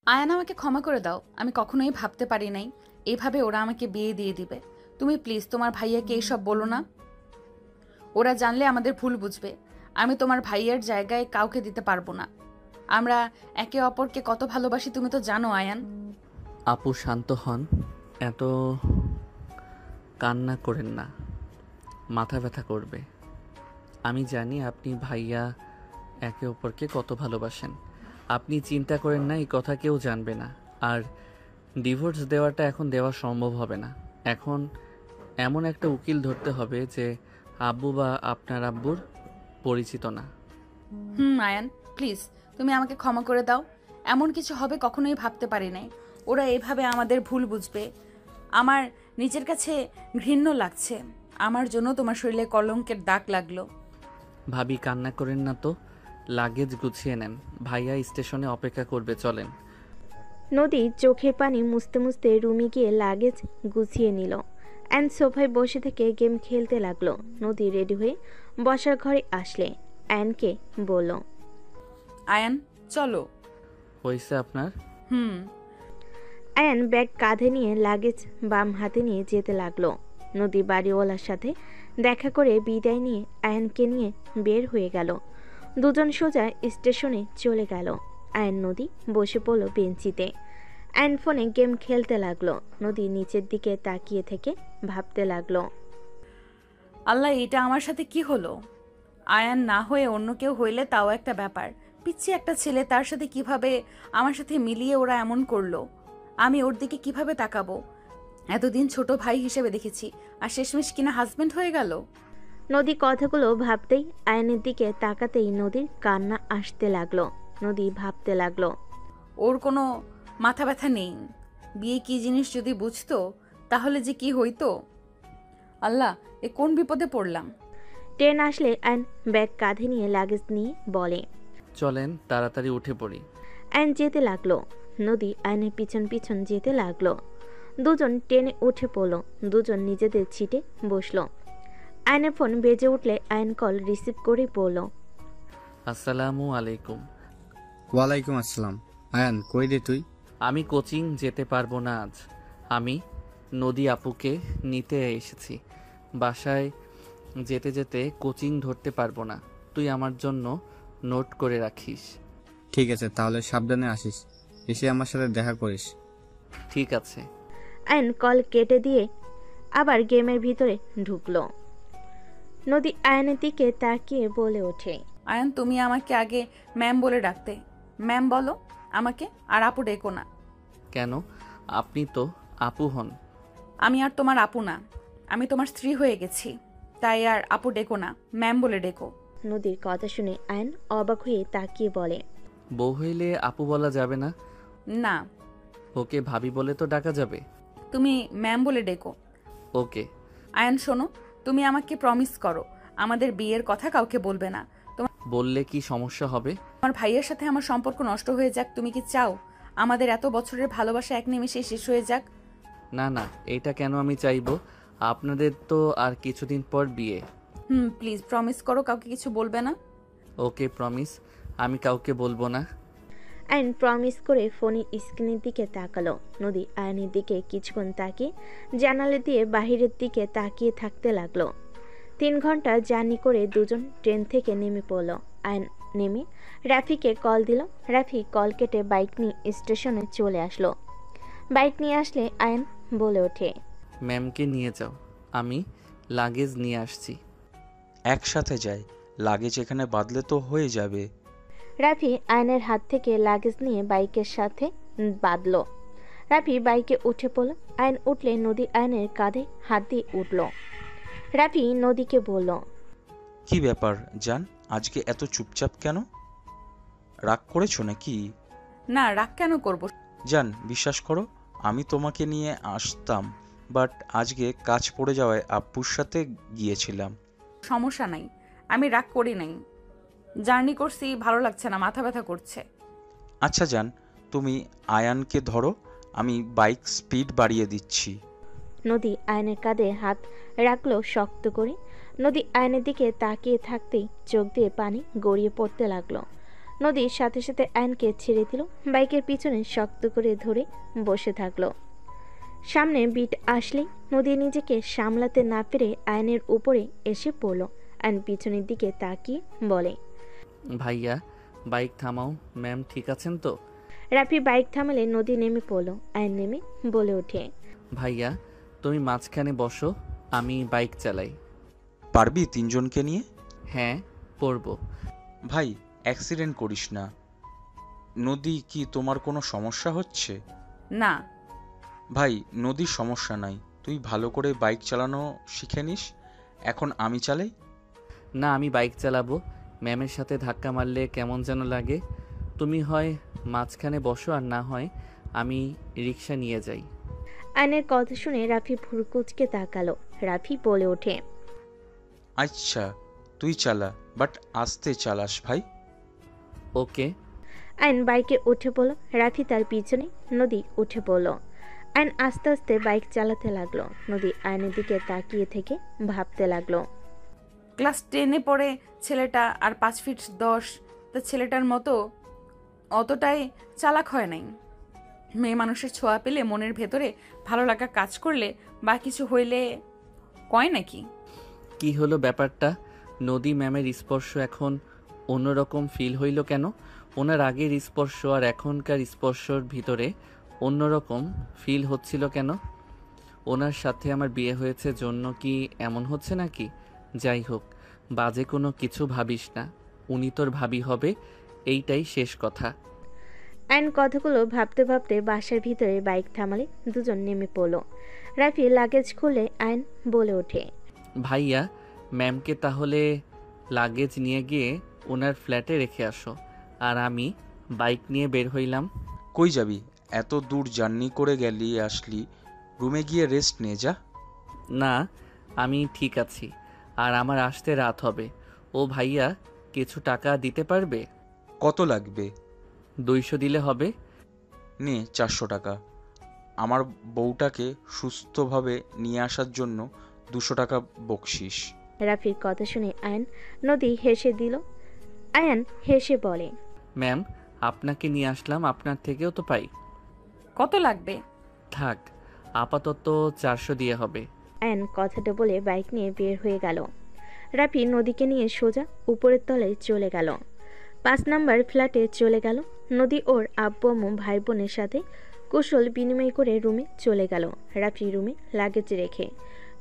আয়ান আমাকে ক্ষমা করে দাও, আমি কখনোই ভাবতে পারি নাই এভাবে ওরা আমাকে বিয়ে দিয়ে দিবে। তুমি প্লিজ তোমার ভাইয়াকে এইসব বলো না, ওরা জানলে আমাদের ভুল বুঝবে। আমি তোমার ভাইয়ের জায়গায় কাউকে দিতে পারবো না। আমরা একে অপরকে কত ভালোবাসি তুমি তো জানো আয়ান। আপু শান্ত হন, এত কান্না করেন না, মাথা ব্যথা করবে। আমি জানি আপনি ভাইয়া একে অপরকে কত ভালোবাসেন। আপনি চিন্তা করেন না, এই কথা কেউ জানবে না। আর ডিভোর্স দেওয়াটা এখন দেওয়া সম্ভব হবে না। এখন এমন একটা উকিল ধরতে হবে যে আব্বু বা আপনার আব্বুর পরিচিত না। আয়ান প্লিজ তুমি আমাকে ক্ষমা করে দাও। এমন কিছু হবে কখনোই ভাবতে পারি নাই। ওরা এভাবে আমাদের ভুল বুঝবে। আমার নিজের কাছে ঘৃণ্য লাগছে। আমার জন্য তোমার শরীরে কলঙ্কের দাগ লাগলো। ভাবি কান্না করেন না তো, লাগেজ গুছিয়ে নেন, ভাইয়া স্টেশনে অপেক্ষা করবে, চলেন। নদী চোখের পানি মুছতে মুছতে রুমে গিয়ে লাগেজ গুছিয়ে নিল। অ্যান সোফায় বসে থেকে গেম খেলতে লাগলো। নদী রেডি হয়ে বসার ঘরে আসলে অ্যানকে বলল, আয়ান চলো। হয়েছে আপনার? অ্যান ব্যাগ কাঁধে নিয়ে লাগেজ বাম হাতে নিয়ে যেতে লাগলো। নদী বাড়িওয়ালার সাথে দেখা করে বিদায় নিয়ে আয়ানকে নিয়ে বের হয়ে গেল। দুজন সোজা স্টেশনে চলে গেল। আয়ান নদী বসে পড়ল বেঞ্চিতে। আয়ান ফোনে গেম খেলতে লাগলো। নদী নিচের দিকে তাকিয়ে থেকে ভাবতে লাগলো, আল্লাহ, এটা আমার সাথে কি হলো? আয়ান না হয়ে অন্য কেউ হইলে তাও একটা ব্যাপার, পিচ্ছি একটা ছেলে, তার সাথে কিভাবে আমার সাথে মিলিয়ে ওরা এমন করলো? আমি ওর দিকে কিভাবে তাকাবো? এতদিন ছোট ভাই হিসেবে দেখেছি, আর শেষমেশ কিনা হাজবেন্ড হয়ে গেল। নদী কথাগুলো ভাবতেই আয়নের দিকে তাকাতেই নদীর কান্না আসতে লাগলো। নদী ভাবতে লাগলো, ওর কোনো মাথা ব্যথা নেই। বিয়ে কি জিনিস যদি বুঝতো তাহলে যে কি হইতো। আল্লাহ, এ কোন বিপদে পড়লাম। ট্রেন আসলে আয়ন ব্যাগ কাঁধে নিয়ে লাগেজ নিয়ে বলে, চলেন তাড়াতাড়ি উঠে পড়ি। আয়ন যেতে লাগলো। নদী আয়নের পিছন পিছন যেতে লাগলো। দুজন ট্রেনে উঠে পড়লো। দুজন নিজেদের সিটে বসলো। আয়নের ফোন বেজে উঠলে আয়ন কল রিসিভ করে বলল, আসসালামু আলাইকুম। ওয়ালাইকুম আসসালাম। আয়ান কই রে তুই? আমি কোচিং যেতে পারবো না আজ। আমি নদী আপুকে নিতে এসেছি। বাসায় যেতে যেতে কোচিং ধরতে পারবো না। তুই আমার জন্য নোট করে রাখিস। ঠিক আছে, তাহলে সাবধানে আসিস, এসে আমার সাথে দেখা করিস। ঠিক আছে। আয়ন কল কেটে দিয়ে আবার গেমের ভিতরে ঢুকলো। নদী আয়নের দিকে তাকিয়ে বলে ওঠে, আয়ান তুমি আমাকে আগে ম্যাম বলে ডাকতে। ম্যাম বলো আমাকে, আর আপু ডেকো না। কেন? আপনি তো আপু হন। আমি আর তোমার আপু না, আমি তোমার স্ত্রী হয়ে গেছি। তাই আর আপু ডেকো না, ম্যাম বলে ডেকো। নদীর কথা শুনে আয়ন অবাক হয়ে তাকিয়ে বলে, বউ হইলে আপু বলা যাবে না? না, ওকে ভাবি বলে তো ডাকা যাবে। তুমি ম্যাম বলে ডেকো। ওকে। আয়ান শোনো, তুমি আমাকে প্রমিস করো আমাদের বিয়ের কথা কাউকে বলবে না। বললে কি সমস্যা হবে? আমার ভাইয়ের সাথে আমার সম্পর্ক নষ্ট হয়ে যাক, তুমি কি চাও আমাদের এত বছরের ভালোবাসা এক নিমেষে শেষ হয়ে যাক? না না, এটা কেন আমি চাইবো? আপনাদের তো আর কিছুদিন পর বিয়ে। প্লিজ প্রমিস করো কাউকে কিছু বলবে না। ওকে প্রমিস, আমি কাউকে বলবো না। আয়ন প্রমিস করে ফোনের স্ক্রিনের দিকে তাকালো। নদী আয়নের দিকে কিছুক্ষণ তাকিয়ে জানালা দিয়ে বাহিরের দিকে তাকিয়ে থাকতে লাগলো। 3 ঘন্টা জার্নি করে দুজন ট্রেন থেকে নেমে পড়ল। আয়ন নেমে রাফিকে কল দিল। রাফি কল কেটে বাইক নিয়ে স্টেশনে চলে আসলো। বাইক নিয়ে আসলে আয়ন বলে ওঠে, ম্যামকে নিয়ে যাও, আমি লাগেজ নিয়ে আসছি। একসাথে যাই, লাগেজ এখানে বাদলে তো হয়ে যাবে। রাফি আয়নের হাত থেকে লাগেজ নিয়ে বাইকের সাথে বাঁধল। রাফি বাইকে উঠে পড়ল। আয়ন উঠলে নদী আয়নের কাঁধে হাত দিয়ে উঠল। রাফি নদীকে বলল, কি ব্যাপার জান, আজকে এত চুপচাপ কেন? রাগ করেছো নাকি? না, রাগ কেন করব? জান বিশ্বাস করো, আমি তোমাকে নিয়ে আসতাম, বাট আজকে কাজ পড়ে যাওয়ায় আব্বুর সাথে গিয়েছিলাম। সমস্যা নাই, আমি রাগ করি নাই। জার্নি করছি, ভালো লাগছে না, মাথা ব্যথা করছে। আচ্ছা জান, তুমি আয়ানকে ধরো, আমি বাইক স্পিড বাড়িয়ে দিচ্ছি। নদী আয়নের কাঁধে হাত রাখলো শক্ত করে। নদী আয়নের দিকে তাকিয়ে থাকতেই চোখ দিয়ে পানি গড়িয়ে পড়তে লাগলো। নদীর সাথে সাথে আয়নকে ছেড়ে দিল, বাইকের পিছনে শক্ত করে ধরে বসে থাকলো। সামনে বিট আসলেই নদী নিজেকে সামলাতে না পেরে আয়নের উপরে এসে পড়ল। আয়ন পিছনের দিকে তাকিয়ে বলে, ভাইয়া বাইক থামাও। ম্যাম ঠিক আছেন তো? রাফি বাইক থামালে নদী নেমে পড়ল। আয়ন নেমে বলে ওঠে, ভাইয়া তুমি মাঝখানে বসো, আমি বাইক চালাই। পারবি তিনজনকে নিয়ে? হ্যাঁ পড়ব। ভাই অ্যাক্সিডেন্ট করিস না। নদী, কি তোমার কোনো সমস্যা হচ্ছে? না। ভাই নদীর সমস্যা নাই, তুই ভালো করে বাইক চালানো শিখে নিস। এখন আমি চালাই। না আমি বাইক চালাবো। ম্যামের সাথে ধাক্কা মারলে কেমন যেন লাগে। তুমি হয় মাঝখানে বসো, আর না হয় আমি রিক্সা নিয়ে যাই। আয়নের কথা শুনে রাফি ভুরকুচকে তাকালো। রাফি বলে ওঠে, আচ্ছা তুই চালা, বাট আস্তে চালাস ভাই। ওকে। আয়ন বাইকে উঠে পড়ল। রাফি তার পিছনে, নদী উঠে পড়ল। আয়ন আস্তে আস্তে বাইক চালাতে লাগলো। নদী আয়নের দিকে তাকিয়ে থেকে ভাবতে লাগলো। ক্লাস 10-এ পড়ে ছেলেটা, আর 5 ফিট 10, তা ছেলেটার মতো অতটাই চালাক হয় নাই। মেয়ে মানুষের ছোঁয়া পেলে মনের ভেতরে ভালো লাগা কাজ করলে বা কিছু হইলে কয় নাকি? কি হলো ব্যাপারটা? নদী ম্যামের স্পর্শ এখন অন্যরকম ফিল হইল কেন? ওনার আগের স্পর্শ আর এখনকার স্পর্শর ভিতরে অন্যরকম ফিল হচ্ছিল কেন? ওনার সাথে আমার বিয়ে হয়েছে জন্য কি এমন হচ্ছে নাকি? যাই হোক, বাজে কোনো কিছু ভাবিস না। উনি তোর ভাবি হবে, এইটাই শেষ কথা। আয়ন কথাগুলো ভাবতে ভাবতে বাসার ভিতরে বাইক থামালে দুজন নেমে পড়ল। রাফি লাগেজ খুলে আয়ন বলে ওঠে, ভাইয়া ম্যামকে তাহলে লাগেজ নিয়ে গিয়ে ওনার ফ্ল্যাটে রেখে আসো, আর আমি বাইক নিয়ে বের হইলাম। কই যাবি? এত দূর জার্নি করে গেলি, আসলি, রুমে গিয়ে রেস্ট নে যা। না আমি ঠিক আছি, আর আমার আসতে রাত হবে। ও ভাইয়া কিছু টাকা দিতে পারবে? কত লাগবে? 200 দিলে হবে। নে 400 টাকা। আমার বউটাকে সুস্থভাবে নিয়ে আসার জন্য 200 টাকা বকশিস। রাফির কথা শুনে আয়ন নদী হেসে দিল। আয়ন হেসে বলে, ম্যাম আপনাকে নিয়ে আসলাম, আপনার থেকেও তো পাই। কত লাগবে? থাক, আপাতত 400 দিয়ে হবে। আয়ন কথাটা বলে বাইক নিয়ে বের হয়ে গেল। রাফি নদীকে নিয়ে সোজা উপরের তলায় চলে গেল। 5 নম্বর ফ্ল্যাটে চলে গেল। নদী ওর আব্বু আম্মু ভাই বোনের সাথে কুশল বিনিময় করে রুমে চলে গেল। রাফি রুমে লাগেজ রেখে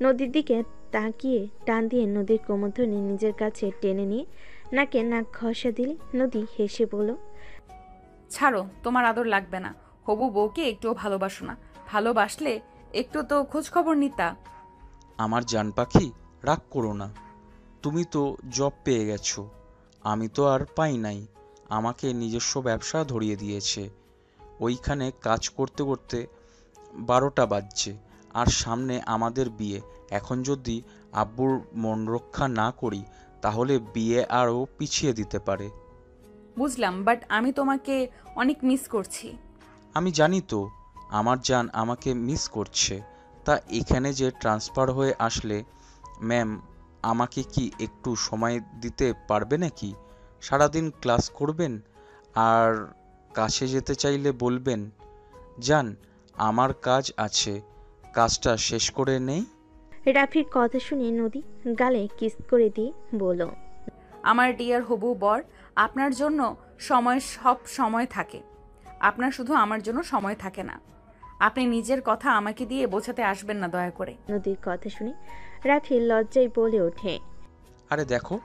নদীর দিকে তাকিয়ে টান দিয়ে নদীর কোমর ধরে নিজের কাছে টেনে নিয়ে নাকে নাক ঘষা দিলে নদী হেসে বলল, ছাড়ো, তোমার আদর লাগবে না। হবু বউকে একটুও ভালোবাসো না। ভালোবাসলে একটু তো খোঁজ খবর নিতা। আমার জান পাখি, রাগ করো না। তুমি তো জব পেয়ে গেছো, আমি তো আর পাই নাই। আমাকে নিজস্ব ব্যবসা ধরিয়ে দিয়েছে। ওইখানে কাজ করতে করতে 12টা বাজছে, আর সামনে আমাদের বিয়ে। এখন যদি আব্বুর মন রক্ষা না করি, তাহলে বিয়ে আরও পিছিয়ে দিতে পারে। বুঝলাম, বাট আমি তোমাকে অনেক মিস করছি। আমি জানি তো আমার জান আমাকে মিস করছে। তা এখানে যে ট্রান্সফার হয়ে আসলে ম্যাম আমাকে কি একটু সময় দিতে পারবে নাকি? সারাদিন ক্লাস করবেন, আর কাছে যেতে চাইলে বলবেন। জান আমার কাজ আছে, কাজটা শেষ করে নেই। রাফির কথা শুনে নদী গালে কিস করে দিয়ে বলল, আমার ডিয়ার হবু বর, আপনার জন্য সময় সব সময় থাকে। আপনার শুধু আমার জন্য সময় থাকে না। আপনি নিজের কথা আমাকে দিয়ে বোঝাতে আসবেন না দয়া করে। নদীর কথা শুনে রাফি লজ্জায় বলে ওঠে, আরে দেখো,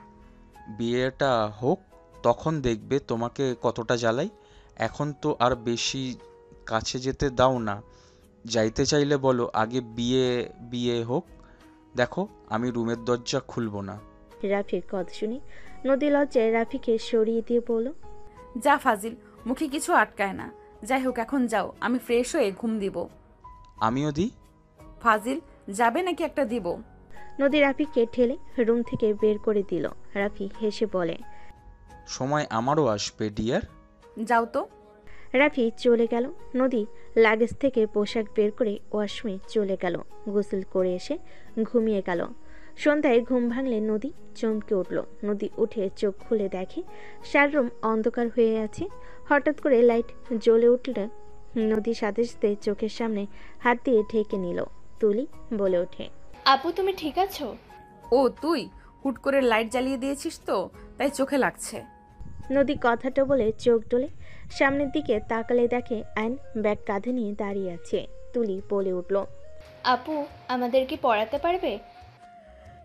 বিয়েটা হোক, তখন দেখবে তোমাকে কতটা জ্বালাই। এখন তো আর বেশি কাছে যেতে দাও না। যাইতে চাইলে বলো, আগে বিয়ে বিয়ে হোক। দেখো আমি রুমের দরজা খুলবো না। রাফির কথা শুনে নদী লজ্জায় রাফিকে সরিয়ে দিয়ে বলল, যা ফাজিল, মুখে কিছু আটকায় না। যাই হোক এখন যাও, আমি ফ্রেশ হয়ে ঘুম দিব। আমিও দিই। ফাজিল, যাবে নাকি একটা দিব? নদী রাফিকে ঠেলে রুম থেকে বের করে দিল। রাফি হেসে বলে, সময় আমারও আসবে ডিয়ার। যাও তো। রাফি চলে গেল। নদী লাগেজ থেকে পোশাক বের করে ওয়াশরুমে চলে গেল। গোসল করে এসে ঘুমিয়ে গেল। সন্ধ্যায় ঘুম ভাঙলে নদী চমকে উঠল। নদী উঠে চোখ খুলে দেখে সারা রুম অন্ধকার হয়ে আছে। হঠাৎ করে লাইট জ্বলে উঠলে নদী সাথে সাথে চোখের সামনে হাত দিয়ে ঢেকে নিল। তুলি বলে ওঠে, আপু তুমি ঠিক আছো? ও তুই হুট করে লাইট জ্বালিয়ে দিয়েছিস তো, তাই চোখে লাগছে। নদী কথাটা বলে চোখ ডলে সামনের দিকে তাকালে দেখে আইন ব্যাগ কাঁধে নিয়ে দাঁড়িয়ে আছে। তুলি বলে উঠল, আপু আমাদের কি পড়াতে পারবে?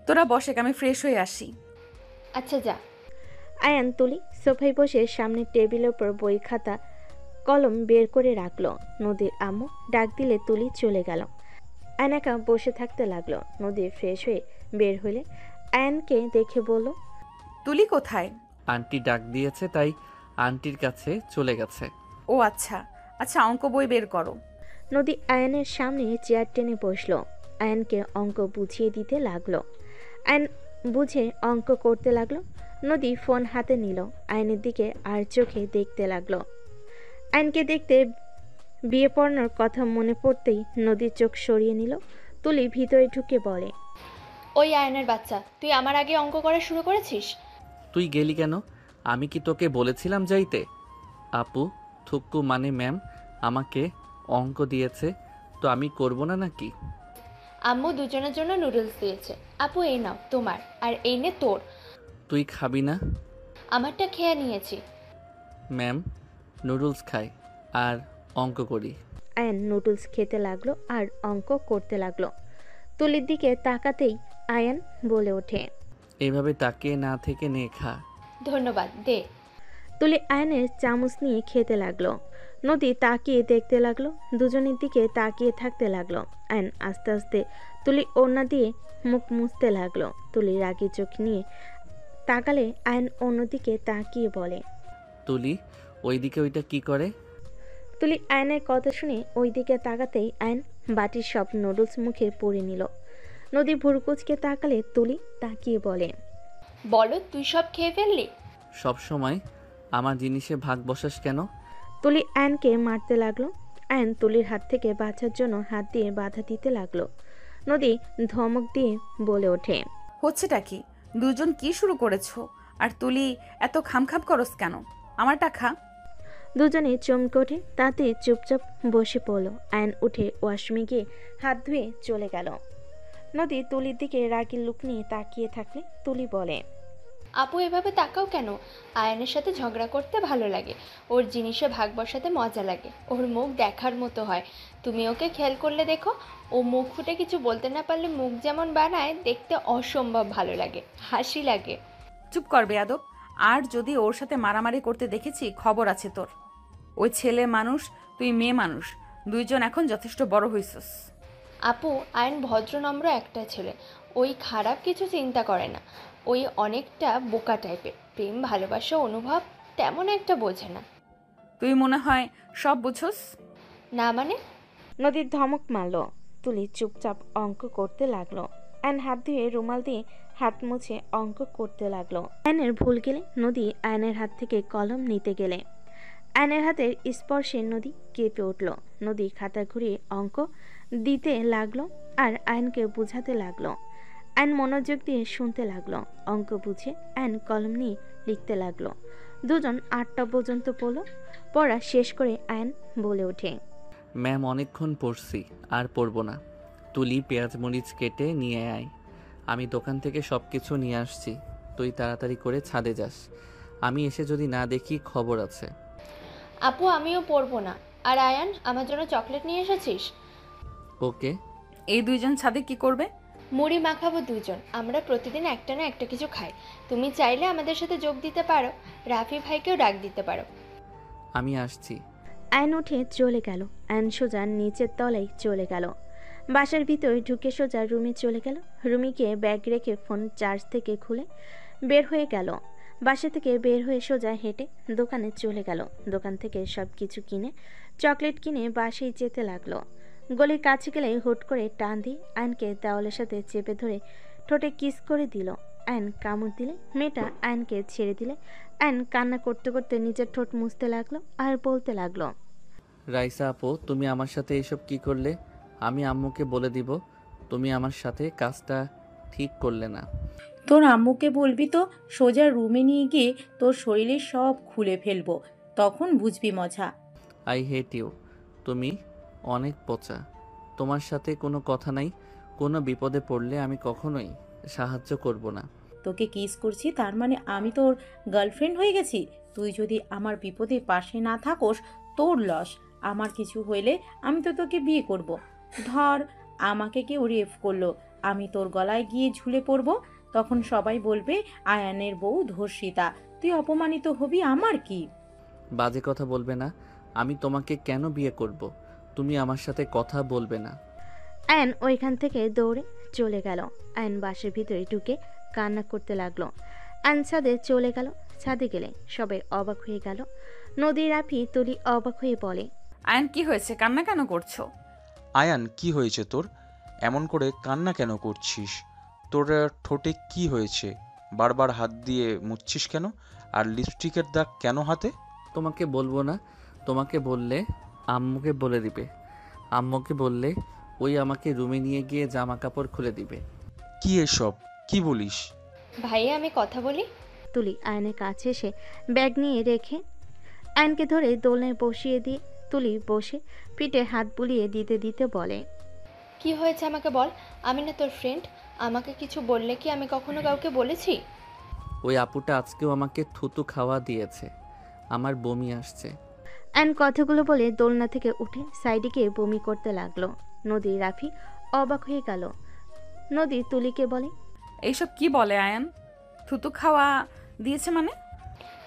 তোরা বসে, আমি ফ্রেশ হয়ে আসি। আচ্ছা যা। আয়ান তুলি সোফায় বসে সামনের টেবিলের উপর বই খাতা কলম বের করে রাখলো। নদীর আম্মু ডাক দিলে তুলি চলে গেল। আয়ন একা বসে থাকতে লাগলো। নদী ফ্রেশ হয়ে বের হলে আয়ানকে দেখে বলল, তুলি কোথায়? আন্টি ডাক দিয়েছে, তাই আন্টির কাছে চলে গেছে। ও আচ্ছা আচ্ছা, অঙ্ক বই বের করো। নদী আয়নের সামনে চেয়ার টেনে বসলো। আয়নকে অঙ্ক বুঝিয়ে দিতে লাগলো। আয়ন বুঝে অঙ্ক করতে লাগলো। নদী ফোন হাতে নিল, আয়নের দিকে আর চোখে দেখতে লাগলো। আয়নকে দেখতে বিয়ে পড়ানোর কথা মনে পড়তেই নদীর চোখ সরিয়ে নিল। তুলি ভিতরে ঢুকে বলে, ওই আয়নের বাচ্চা, তুই আমার আগে অঙ্ক করা শুরু করেছিস? তুই গেলি কেন? আমি কি তোকে বলেছিলাম যাইতে? আপু থুক্কু মানে ম্যাম আমাকে অঙ্ক দিয়েছে, তো আমি করব না নাকি? আম্মু দুজনের জন্য নুডলস দিয়েছে। আপু এই নাও তোমার, আর এই নে তোর। তুই খাবি না? আমারটা খেয়ে নিয়েছি। ম্যাম নুডলস খাই আর অঙ্ক করি। আয়ন নুডলস খেতে লাগলো আর অঙ্ক করতে লাগলো। তুলির দিকে তাকাতেই আয়ন বলে ওঠে, এইভাবে তাকিয়ে না থেকে নে খা। ধন্যবাদ, দে। তুলি আয়নের চামচ নিয়ে খেতে লাগলো। নদী তাকিয়ে দেখতে লাগলো। দুজনের দিকে তাকিয়ে থাকতে লাগলো। আয়ন আস্তে আস্তে তুলি ওড়না দিয়ে মুখ মুছতে লাগলো। তুলি রাগি চোখ নিয়ে তাকালে আয়ন অন্যদিকে তাকিয়ে বলে, তুলি ওইদিকে ওইটা কি করে? তুলি আয়নের কথা শুনে ওই দিকে তাকাতেই আয়ন বাটির সব নুডলস মুখে পুরে নিল। নদী ভুরকুচকে তাকালে তুলি তাকিয়ে বলে, বলো তুই সব খেয়ে ফেললি? সব সময় আমার জিনিসে ভাগ বসাস কেন? তুলি আয়নকে মারতে লাগলো। আয়ন তুলির হাত থেকে বাঁচার জন্য হাত দিয়ে বাধা দিতে লাগলো। নদী ধমক দিয়ে বলে ওঠে, হচ্ছেটা কি? দুজন কি শুরু করেছো? আর তুলি এত খামখাম করস কেন? আমারটা খা। দুজনে চমকে ওঠে, তাতে চুপচাপ বসে পড়ল। আয়ন উঠে ওয়াশরুমে গিয়ে হাত ধুয়ে চলে গেল। নদী তুলির দিকে রাগি লুক নিয়ে তাকিয়ে থাকলে তুলি বলে, আপু এভাবে তাকাও কেন? আয়নের সাথে ঝগড়া করতে ভালো লাগে, ওর জিনিসে ভাগ বসাতে মজা লাগে, ওর মুখ দেখার মতো হয়। তুমি ওকে খেয়াল করলে দেখো, ও মুখ ফুটে কিছু বলতে না পারলে মুখ যেমন বানায়, দেখতে অসম্ভব ভালো লাগে, হাসি লাগে। চুপ কর বেয়াদব। আর যদি ওর সাথে মারামারি করতে দেখেছি, খবর আছে তোর। ওই ছেলে মানুষ, তুই মেয়ে মানুষ, দুইজন এখন যথেষ্ট বড় হইছস। আপু আয়ন ভদ্রনম্র একটা ছেলে, ওই খারাপ কিছু চিন্তা করে না। ওই অনেকটা বোকা টাইপের, প্রেম ভালোবাসা অনুভব তেমন একটা বোঝে না। তুই মনে হয় সব বুঝোস। না মানে? নদীর ধমক মারল। তুলি চুপচাপ অঙ্ক করতে লাগলো। আয়ন হাত ধুয়ে রুমাল দিয়ে হাত মুছে অঙ্ক করতে লাগলো। আয়নের ভুল গেলে নদী আয়নের হাত থেকে কলম নিতে গেলে আয়নের হাতের স্পর্শে নদী কেঁপে উঠল। নদী খাতা ঘুরিয়ে অঙ্ক দিতে লাগলো আর আয়নকে বুঝাতে লাগলো। আয়ন মনোযোগ দিয়ে শুনতে লাগলো। অঙ্ক বুঝে আয়ন কলম নিয়ে লিখতে লাগলো। দুজন 8টা পর্যন্ত পড়া শেষ করে আয়ন বলে ওঠে, ম্যাম অনেকক্ষণ পড়ছি, আর পড়ব না। তুলি পেঁয়াজ মরিচ কেটে নিয়ে আয়, আমি দোকান থেকে সব কিছু নিয়ে আসছি। তুই তাড়াতাড়ি করে ছাদে যাস, আমি এসে যদি না দেখি খবর আছে। আপু আমিও পড়বো না। আর আয়ান আমার জন্য চকলেট নিয়ে এসেছিস? ওকে। এই দুইজন ছাদে কি করবে? মুড়ি মাখাবো দুজন, আমরা প্রতিদিন একটা না একটা কিছু খাই। তুমি চাইলে আমাদের সাথে যোগ দিতে পারো, রাফি ভাইকেও ডাক দিতে পারো। আমি আসছি। আয়ন উঠে চলে গেল। আয়ন সোজা নিচের তলায় চলে গেল। বাসার ভিতরে ঢুকে সোজা রুমে চলে গেল। রুমে গিয়ে ব্যাগ রেখে ফোন চার্জ থেকে খুলে বের হয়ে গেল। বাসা থেকে বের হয়ে সোজা হেঁটে দোকানে চলে গেল। দোকান থেকে সব কিছু কিনে চকলেট কিনে বাসায় যেতে লাগলো। গলির কাছে গেলে হুট করে টান দিয়ে আয়নকে দেওয়ালের সাথে চেপে ধরে ঠোঁটে কিস করে দিল। আয়ন কামড় দিলে মেয়েটা আয়নকে ছেড়ে দিলে আয়ন কান্না করতে করতে নিজের ঠোঁট মুছতে লাগলো আর বলতে লাগলো, রাইসা আপু তুমি আমার সাথে এসব কি করলে? আমি আম্মুকে বলে দিব তুমি আমার সাথে কাজটা ঠিক করলে না। তোর আম্মুকে বলবি তো সোজা রুমে নিয়ে গিয়ে তোর শরীরে সব খুলে ফেলবো, তখন বুঝবি মজা। I hate you. তুমি অনেক পচা। তোমার সাথে কোনো কথা নাই। কোনো বিপদে পড়লে আমি কখনোই সাহায্য করব না। তোকে কিস করছি তার মানে আমি তোর গার্লফ্রেন্ড হয়ে গেছি? তুই যদি আমার বিপদে পাশে না থাকোস তোর লস। আমার কিছু হইলে আমি তো তোকে বিয়ে করব। ধর আমাকে কেউ রেপ করলো, আমি তোর গলায় গিয়ে ঝুলে পড়বো, তখন সবাই বলবে আয়ানের বউ ধর্ষিতা। তুই অপমানিত হবি, আমার কি? বাজে কথা বলবে না। আমি তোমাকে কেন বিয়ে করব? তুমি আমার সাথে কথা বলবে না। আয়ন ওইখান থেকে দৌড়ে চলে গেল। আয়ন বাসের ভিতরে ঢুকে কান্না করতে লাগলো। আয়ন ছাদে চলে গেল। ছাদে গেলে সবাই অবাক হয়ে গেল। নদী, রাফি, তুলি অবাক হয়ে বলে, আয়ান কি হয়েছে, কান্না কেন করছো? আয়ান কি হয়েছে তোর? এমন করে কান্না কেন করছিস? তোর ঠোঁটে কি হয়েছে? বারবার হাত দিয়ে মুছছিস কেন? আর লিপস্টিকের দাগ কেন হাতে? তোমাকে বলবো না। তোমাকে বললে আম্মুকে বলে দিবে। আম্মুকে বললে ওই আমাকে রুমে নিয়ে গিয়ে জামা কাপড় খুলে দিবে। কি এসব কি বলিস? ভাইয়া আমি কথা বলি। তুলি আয়নের কাছে এসে ব্যাগ নিয়ে রেখে আয়নকে ধরে দোলনায় বসিয়ে দিয়ে তুলি বসে পিঠে হাত বুলিয়ে দিতে দিতে বলে, কি হয়েছে আমাকে বল। আমি না তোর ফ্রেন্ড, আমাকে কিছু বললে কি আমি কখনো কাউকে বলেছি? ওই আপুটা আজকেও আমাকে থুতু খাওয়া দিয়েছে। আমার বমি আসছে। আয়ন কথাগুলো বলে দোলনা থেকে উঠে সাইডে গিয়ে বমি করতে লাগলো। নদী, রাফি অবাক হয়ে গেল। নদী তুলিকে বলে, এইসব কি বলে আয়ান? থুতু খাওয়া দিয়েছে মানে?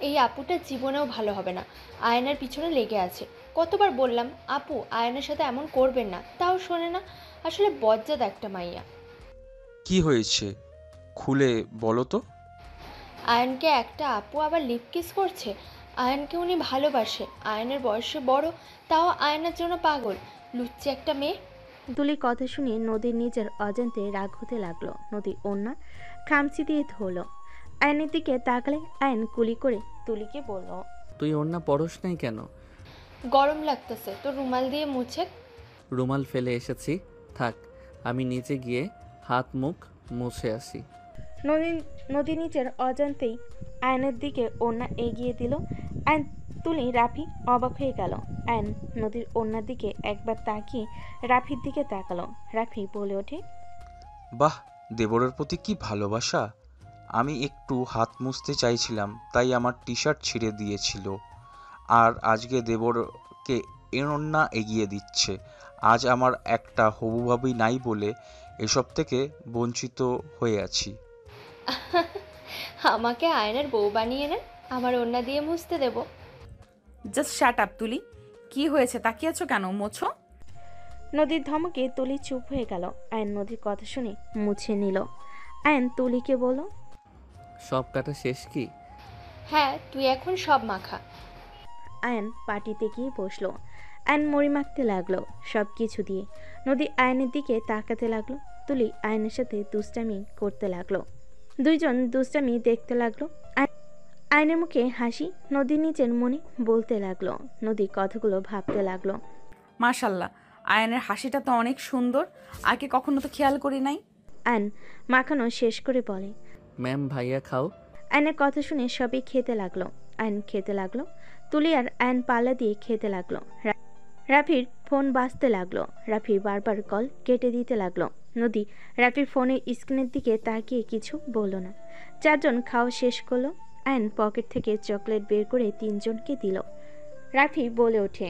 এই আপুটা জীবনেও ভালো হবে না, আয়নের পিছনে লেগে আছে। কতবার বললাম আপু আয়নের সাথে এমন করবেন না, তাও শোনে না। আসলে বজ্জাত একটা মাইয়া। কি হয়েছে খুলে বলো তো। আয়নকে একটা আপু আবার লিপ কিস করছে। আয়নকে উনি ভালোবাসে, আয়নের বয়সে বড়, তাও আয়নের জন্য পাগল। লুচ্চি একটা মেয়ে। তুলির কথা শুনে নদীর নিজের অজান্তে রাগ হতে লাগলো। নদী ওড়না খামচি দিয়ে ধরল। আয়নের দিকে তাকালে আয়ন কুলি করে তুলিকে বলল, তুই ওড়না পরশ নাই কেন? গরম লাগতেছে তো রুমাল দিয়ে মুছে। রুমাল ফেলে এসেছি, থাক আমি নিচে গিয়ে হাত মুখ মুছে আসি। নদী নিজের অজান্তেই আয়নের দিকে ওড়না এগিয়ে দিল। আয়ন, তুলি, রাফি অবাক হয়ে গেল। আয়ন নদীর ওড়নার দিকে একবার তাকিয়ে রাফির দিকে তাকালো। রাফি বলে ওঠে, বাহ, দেবরের প্রতি কি ভালোবাসা। আমি একটু হাত মুছতে চাইছিলাম তাই আমার টি শার্ট ছিঁড়ে দিয়েছিল, আর আজকে দেবরকে এড়না এগিয়ে দিচ্ছে। আজ আমার একটা হবু ভাবি নাই বলে এসব থেকে বঞ্চিত হয়ে আছি। আমাকে আয়নের বউ বানিয়ে নেন, আমার ওড়না দিয়ে মুছতে দেব। জাস্ট শাট আপ তুলি। কি হয়েছে, তাকিয়েছো কেন? মোছো। নদীর ধমকে তুলি চুপ হয়ে গেল। আয়ন নদীর কথা শুনে মুছে নিল। আয়ন তুলিকে বলল, সব কাটা শেষ কি? হ্যাঁ, তুই এখন সব মাখা। আয়ন পার্টিতে গিয়ে বসলো। আয়ন মুড়ি মাখতে লাগলো সব কিছু দিয়ে। নদী আয়নের দিকে তাকাতে লাগলো। তুলি আয়নের সাথে দুষ্টামি করতে লাগলো। দুইজন দুষ্টামি দেখতে লাগলো। আয়নের মুখে হাসি। নদী নিজের মনে বলতে লাগলো। নদী কথাগুলো ভাবতে লাগলো। মাশাল্লাহ, আয়ানের হাসিটা তো অনেক সুন্দর, আগে কখনো তো খেয়াল করি নাই। আয়ন মাখানো শেষ করে বলে, ম্যাম ভাইয়া খাও। আয়নের কথা শুনে সবই খেতে লাগলো। আয়ন খেতে লাগলো। তুলি আর আয়ন পাল্লা দিয়ে খেতে লাগলো। রাফির ফোন বাজতে লাগলো। রাফি বারবার কল কেটে দিতে লাগলো। নদী রাফির ফোনের স্ক্রিনের দিকে তাকিয়ে কিছু বলল না। চারজন খাওয়া শেষ করলো। আয়ন পকেট থেকে চকলেট বের করে তিনজনকে দিল। রাফি বলে ওঠে,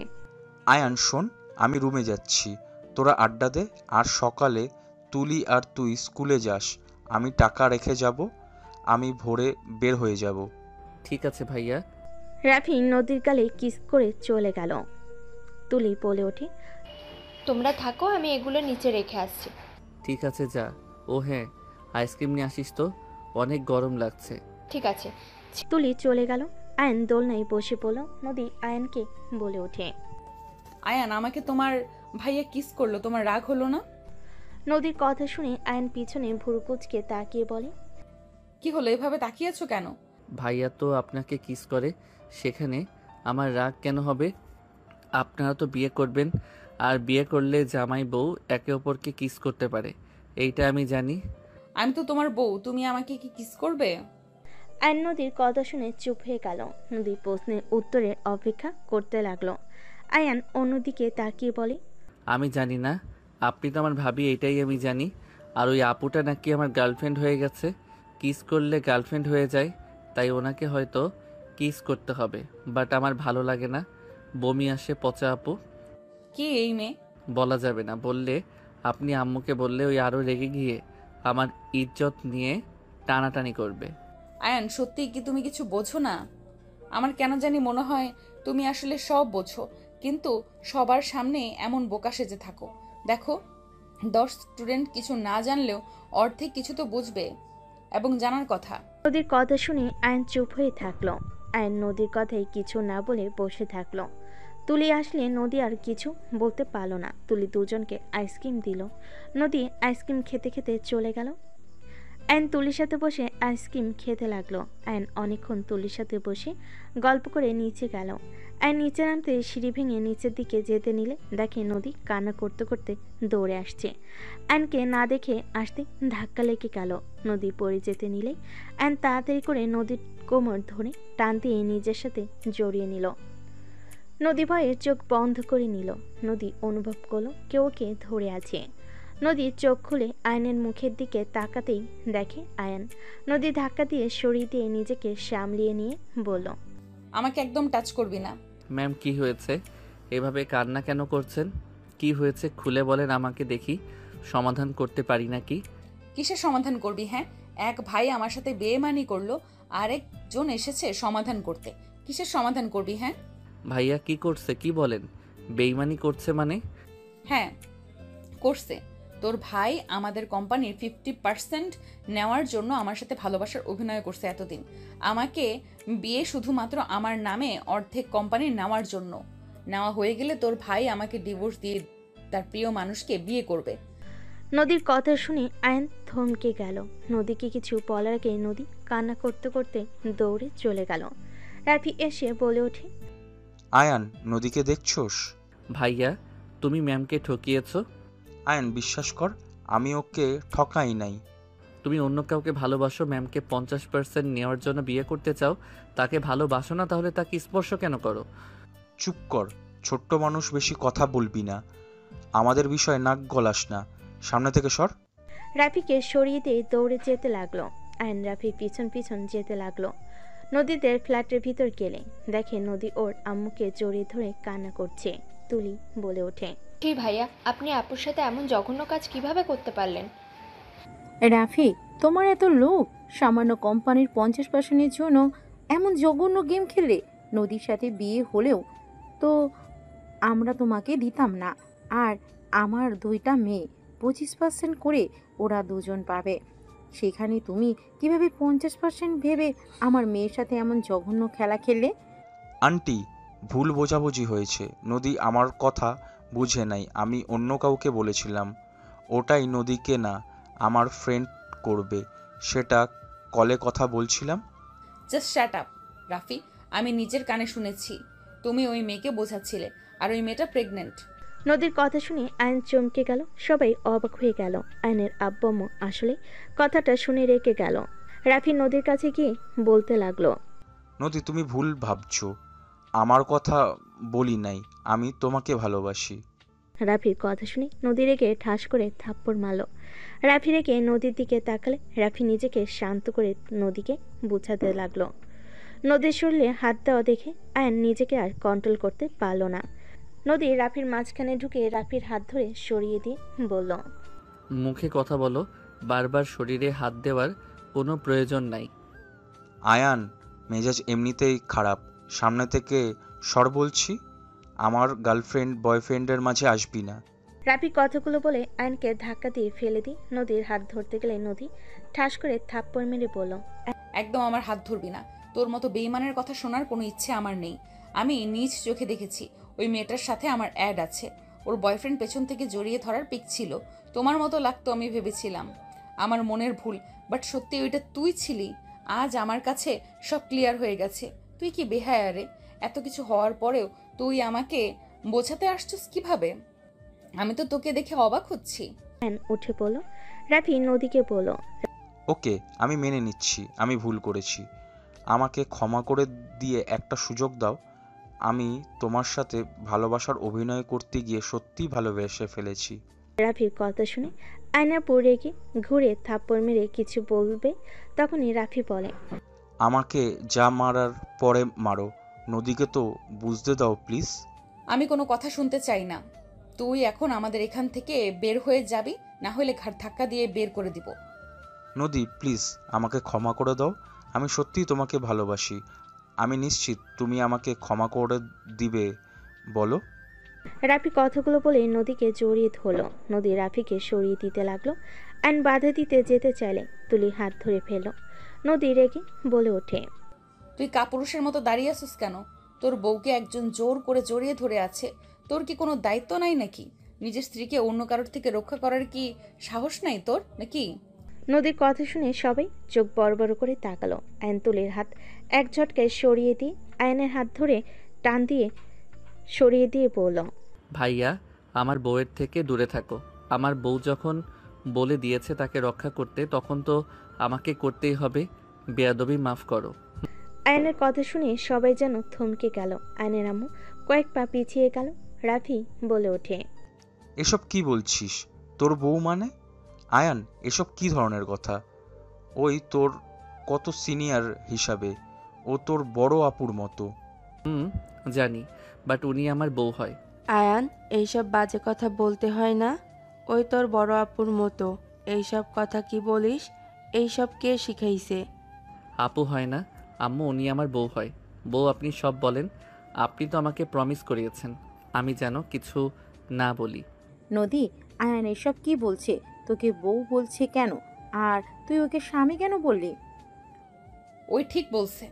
আয়ান শোন, আমি রুমে যাচ্ছি, তোরা আড্ডা দে, আর সকালে তুলি আর তুই স্কুলে যাস। আমি টাকা রেখে যাব, আমি ভোরে বের হয়ে যাব। ঠিক আছে ভাইয়া। রাফি নদীর গালে কিস করে চলে গেল। তুলি বলে ওঠে, তোমরা থাকো, আমি এগুলো নিচে রেখে আসছি। ঠিক আছে যা। ও হ্যাঁ, আইসক্রিম নিয়ে আসিস তো, অনেক গরম লাগছে। ঠিক আছে। তুলি চলে গেল। আয়ন দোলনায় বসে পড়ল। নদী আয়নকে বলে ওঠে, আয়ান, আমাকে তোমার ভাইয়া কিস করলো, তোমার রাগ হলো না? নদীর কথা শুনে আয়ন পিছনে ভুরু কুঁচকে তাকিয়ে বলে, কি হলো, এভাবে তাকিয়েছো কেন? ভাইয়া তো আপনাকে কিস করে, সেখানে আমার রাগ কেন হবে? আপনারা তো বিয়ে করবেন, আর বিয়ে করলে জামাই বউ একে অপরকে কিস করতে পারে, এইটা আমি জানি। আমি তো তোমার বউ, তুমি আমাকে কি কিস করবে? আয়ন নদীর কথা শুনে চুপ হয়ে গেল। নদী প্রশ্নের উত্তরের অপেক্ষা করতে লাগলো। আয়ান অন্যদিকে তাকিয়ে বলে, আমি জানি না, আপনি তো আমার ভাবি, এটাই আমি জানি। আর ওই আপুটা নাকি আমার গার্লফ্রেন্ড হয়ে গেছে। কিস করলে গার্লফ্রেন্ড হয়ে যায়, তাই ওনাকে হয়তো কিস করতে হবে। বাট আমার ভালো লাগে না, বমি আসে। পচা আপু। কি এই মেয়ে? বলা যাবে না, বললে আপনি আম্মুকে বললে ওই আরও রেগে গিয়ে আমার ইজ্জত নিয়ে টানাটানি করবে। আয়ান, সত্যি কি তুমি কিছু বোঝো না? আমার কেন জানি মনে হয় তুমি আসলে সব বোঝো, কিন্তু সবার সামনে এমন বোকা সেজে থাকো। দেখো, 10 স্টুডেন্ট কিছু না জানলেও অর্ধেক কিছু তো বুঝবে এবং জানার কথা। নদীর কথা শুনে আয়ন চুপ হয়ে থাকলো। আয়ন নদীর কথায় কিছু না বলে বসে থাকলো। তুলি আসলে নদী আর কিছু বলতে পারলো না। তুলি দুজনকে আইসক্রিম দিল। নদী আইসক্রিম খেতে খেতে চলে গেল। আয়ন তুলির সাথে বসে আইসক্রিম খেতে লাগলো। আয়ন অনেকক্ষণ তুলির সাথে বসে গল্প করে নিচে গেল। আয়ন নিচে নামতে সিঁড়ি ভেঙে নিচের দিকে যেতে নিলে দেখে নদী কান্না করতে করতে দৌড়ে আসছে। আয়নকে না দেখে আসতে ধাক্কা লেগে গেল। নদী পড়ে যেতে নিলে আয়ন তাড়াতাড়ি করে নদীর কোমর ধরে টান দিয়ে নিজের সাথে জড়িয়ে নিল। নদী ভয়ে চোখ বন্ধ করে নিল। নদী অনুভব করলো কেউ ওকে ধরে আছে। নদী চোখ খুলে আয়নের মুখের দিকে তাকাতেই দেখে আয়ন। নদী ধাক্কা দিয়ে সরিয়ে দিয়ে নিজেকে সামলিয়ে নিয়ে বলল, আমাকে একদম টাচ করবি না। ম্যাম, কি হয়েছে? এভাবে কান্না কেন করছেন? কি হয়েছে খুলে বলেন আমাকে, দেখি সমাধান করতে পারি নাকি। কিসের সমাধান করবি? হ্যাঁ, এক ভাই আমার সাথে বেইমানি করলো, আরেকজন এসেছে সমাধান করতে। কিসের সমাধান করবি? হ্যাঁ ভাইয়া কি করছে? কি বলেন? বেইমানি করছে মানে? হ্যাঁ করছে। তোর ভাই আমাদের কোম্পানির 50% নেওয়ার জন্য আমার সাথে ভালোবাসার অভিনয় করছে এতদিন। আমাকে বিয়ে শুধুমাত্র আমার নামে অর্ধেক কোম্পানি নেওয়ার জন্য। নেওয়া হয়ে গেলে তোর ভাই আমাকে ডিভোর্স দিয়ে তার প্রিয় মানুষকে বিয়ে করবে। নদীর কথা শুনে আয়ন থমকে গেল। নদীকে কিছু বলার আগে নদী কান্না করতে করতে দৌড়ে চলে গেল। রাফি এসে বলে ওঠে, আয়ান, নদীকে দেখছোস? ভাইয়া, তুমি ম্যামকে ঠকিয়েছো। আয়ান, বিশ্বাস কর, আমি ওকে ঠকাই নাই। তুমি অন্য কাউকে ভালোবাসো, ম্যামকে 50% নেওয়ার জন্য বিয়ে করতে চাও। তাকে ভালোবাসো না, তাহলে তাকে স্পর্শ কেন করো? চুপ কর, ছোট্ট মানুষ, বেশি কথা বলবি না। আমাদের বিষয়ে নাক গলাস না, সামনে থেকে সর। রাফিকে সরিয়ে দিয়ে দৌড়ে যেতে লাগলো। আয়ন রাফির পিছন পিছন যেতে লাগলো। নদীদের ফ্ল্যাটের ভিতর গেলে দেখে নদী ওর আম্মুকে জড়িয়ে ধরে কান্না করছে। তুলি বলে ওঠে, কি ভাইয়া, আপনি আপুর সাথে এমন জঘন্য কাজ কিভাবে করতে পারলেন? রাফি, তোমার এত লোভ, সামান্য কোম্পানির 50%-এর জন্য এমন জঘন্য গেম খেললে। নদীর সাথে বিয়ে হলেও তো আমরা তোমাকে দিতাম না। আর আমার 2টা মেয়ে 25% করে ওরা দুজন পাবে। সেখানে তুমি কিভাবে 50% ভেবে আমার মেয়ের সাথে এমন জঘন্য খেলা খেললে? আন্টি, ভুল বোঝাবুঝি হয়েছে। নদী আমার কথা বুঝে নাই, আমি অন্য কাউকে বলেছিলাম। ওটাই নদীকে না, আমার ফ্রেন্ড করবে, সেটা কলে কথা বলছিলাম। Just shut up Rafi. আমি নিজের কানে শুনেছি তুমি ওই মেয়েকে বোঝাচ্ছিলে, আর ওই মেয়েটা প্রেগনেন্ট। নদীর কথা শুনে আয়ন চমকে গেল। সবাই অবাক হয়ে গেল। আয়নের আব্বু আম্মু আসলে কথাটা শুনে রেখে গেল। রাফি নদীর কাছে গিয়ে বলতে লাগলো, নদী, তুমি ভুল ভাবছো, আমার কথা বলি নাই, আমি তোমাকে ভালোবাসি। রাফির কথা শুনে নদী রেগে ঠাস করে থাপ্পড় মারল। রাফি রেগে নদীর দিকে তাকালে রাফি নিজেকে শান্ত করে নদীকে বুঝাতে লাগলো। নদীর শরীরে হাত দেওয়া দেখে আয়ন নিজেকে আর কন্ট্রোল করতে পারল না। নদী রাফির মাঝখানে ঢুকে রাফির হাত ধরে সরিয়ে দিয়ে বলল, মুখে কথা বলো, বারবার শরীরে হাত দেওয়ার কোনো প্রয়োজন নাই। আয়ান, মেজাজ এমনিতেই খারাপ, সামনে থেকে সর বলছি। আমার গার্লফ্রেন্ড বয়ফ্রেন্ডের মাঝে আসবি না। রাফি কথাগুলো বলে আয়নকে ধাক্কা দিয়ে ফেলে দিয়ে নদীর হাত ধরতে গেলে নদী ঠাস করে থাপ্পড় মেরে বলল, একদম আমার হাত ধরবি না। তোর মতো বেইমানের কথা শোনার কোনো ইচ্ছে আমার নেই। আমি নিজ চোখে দেখেছি ওই মেয়েটার সাথে আমার অ্যাড আছে। ওর বয়ফ্রেন্ড পেছন থেকে জড়িয়ে ধরার পিক ছিল। তোমার মতো লাগতো আমি ভেবেছিলাম, আমার মনের ভুল। বাট সত্যি ওইটা তুই ছিলি। আজ আমার কাছে সব ক্লিয়ার হয়ে গেছে। তুই কি বেহায়া রে? এত কিছু হওয়ার পরেও তুই আমাকে বোঝাতে আসছিস কিভাবে? আমি তো তোকে দেখে অবাক হচ্ছি। আয়ন উঠে পড়ল। রাফি নদীকে বলল, ওকে, আমি মেনে নিচ্ছি আমি ভুল করেছি। আমাকে ক্ষমা করে দিয়ে একটা সুযোগ দাও। আমি তোমার সাথে ভালোবাসার অভিনয় করতে গিয়ে সত্যিই ভালোবেসে ফেলেছি। রাফির কথা শুনে আয়নার পড়ে গিয়ে ঘুরে থাপ্পড় মেরে কিছু বলবে, তখনই রাফি বলে, আমাকে যা মারার পরে মারো, নদীকে তো বুঝতে দাও প্লিজ। আমি কোনো কথা শুনতে চাই না। তুই এখন আমাদের এখান থেকে বের হয়ে যাবি, না হলে ঘাড় ধাক্কা দিয়ে বের করে দিব। নদী প্লিজ আমাকে ক্ষমা করে দাও, আমি সত্যিই তোমাকে ভালোবাসি। আমি নিশ্চিত তুমি আমাকে ক্ষমা করে দিবে, বলো। রাফি কথাগুলো বলে নদীকে জড়িয়ে ধরল। নদী রাফিকে সরিয়ে দিতে লাগলো। আইন বাধা দিতে যেতে চাইলে তুলি হাত ধরে ফেলল। নদী রেগে বলে ওঠে, তুই কাপুরুষের মতো দাঁড়িয়ে আছিস কেন? তোর বউকে একজন জোর করে জড়িয়ে ধরে আছে। তোর কি কোনো দায়িত্ব নাই নাকি? নিজের স্ত্রীকে অন্য কারোর থেকে রক্ষা করার কি সাহস নাই তোর নাকি? নদীর কথা শুনে সবাই চোখ বড় বড় করে তাকালো। আইন তুলির হাত এক ঝটকায় সরিয়ে দিয়ে আয়নের হাত ধরে টান দিয়ে সরিয়ে দিয়ে বলল, ভাইয়া, আমার বউয়ের থেকে দূরে থাকো। আমার বউ যখন বলে দিয়েছে তাকে রক্ষা করতে, তখন তো আমাকে করতেই হবে। বেয়াদবি মাফ করো। আয়নের কথা শুনে সবাই যেন থমকে গেল। আয়নের আম্মু কয়েক পা পিছিয়ে গেল। রাফি বলে ওঠে, এসব কি বলছিস? তোর বউ মানে? আয়ান, এসব কি ধরনের কথা? ওই তোর কত সিনিয়র হিসাবে, ও তোর বড় আপুর মতো। জানি, বাট উনি আমার বউ হয়। আয়ান, এইসব বাজে কথা বলতে হয় না। ওই তোর বড় আপুর মতো। এইসব কথা কি বলিস? এইসব কে শিখাইছে? আপু হয় না আম্মু, উনি আমার বউ হয়। বউ আপনি সব বলেন। আপনি তো আমাকে প্রমিস করিয়েছেন আমি যেন কিছু না বলি। নদী, আয়ান এসব কি বলছে? তোকে বউ বলছে কেন? আর তুই ওকে স্বামী কেন বললি? ওই ঠিক বলছে,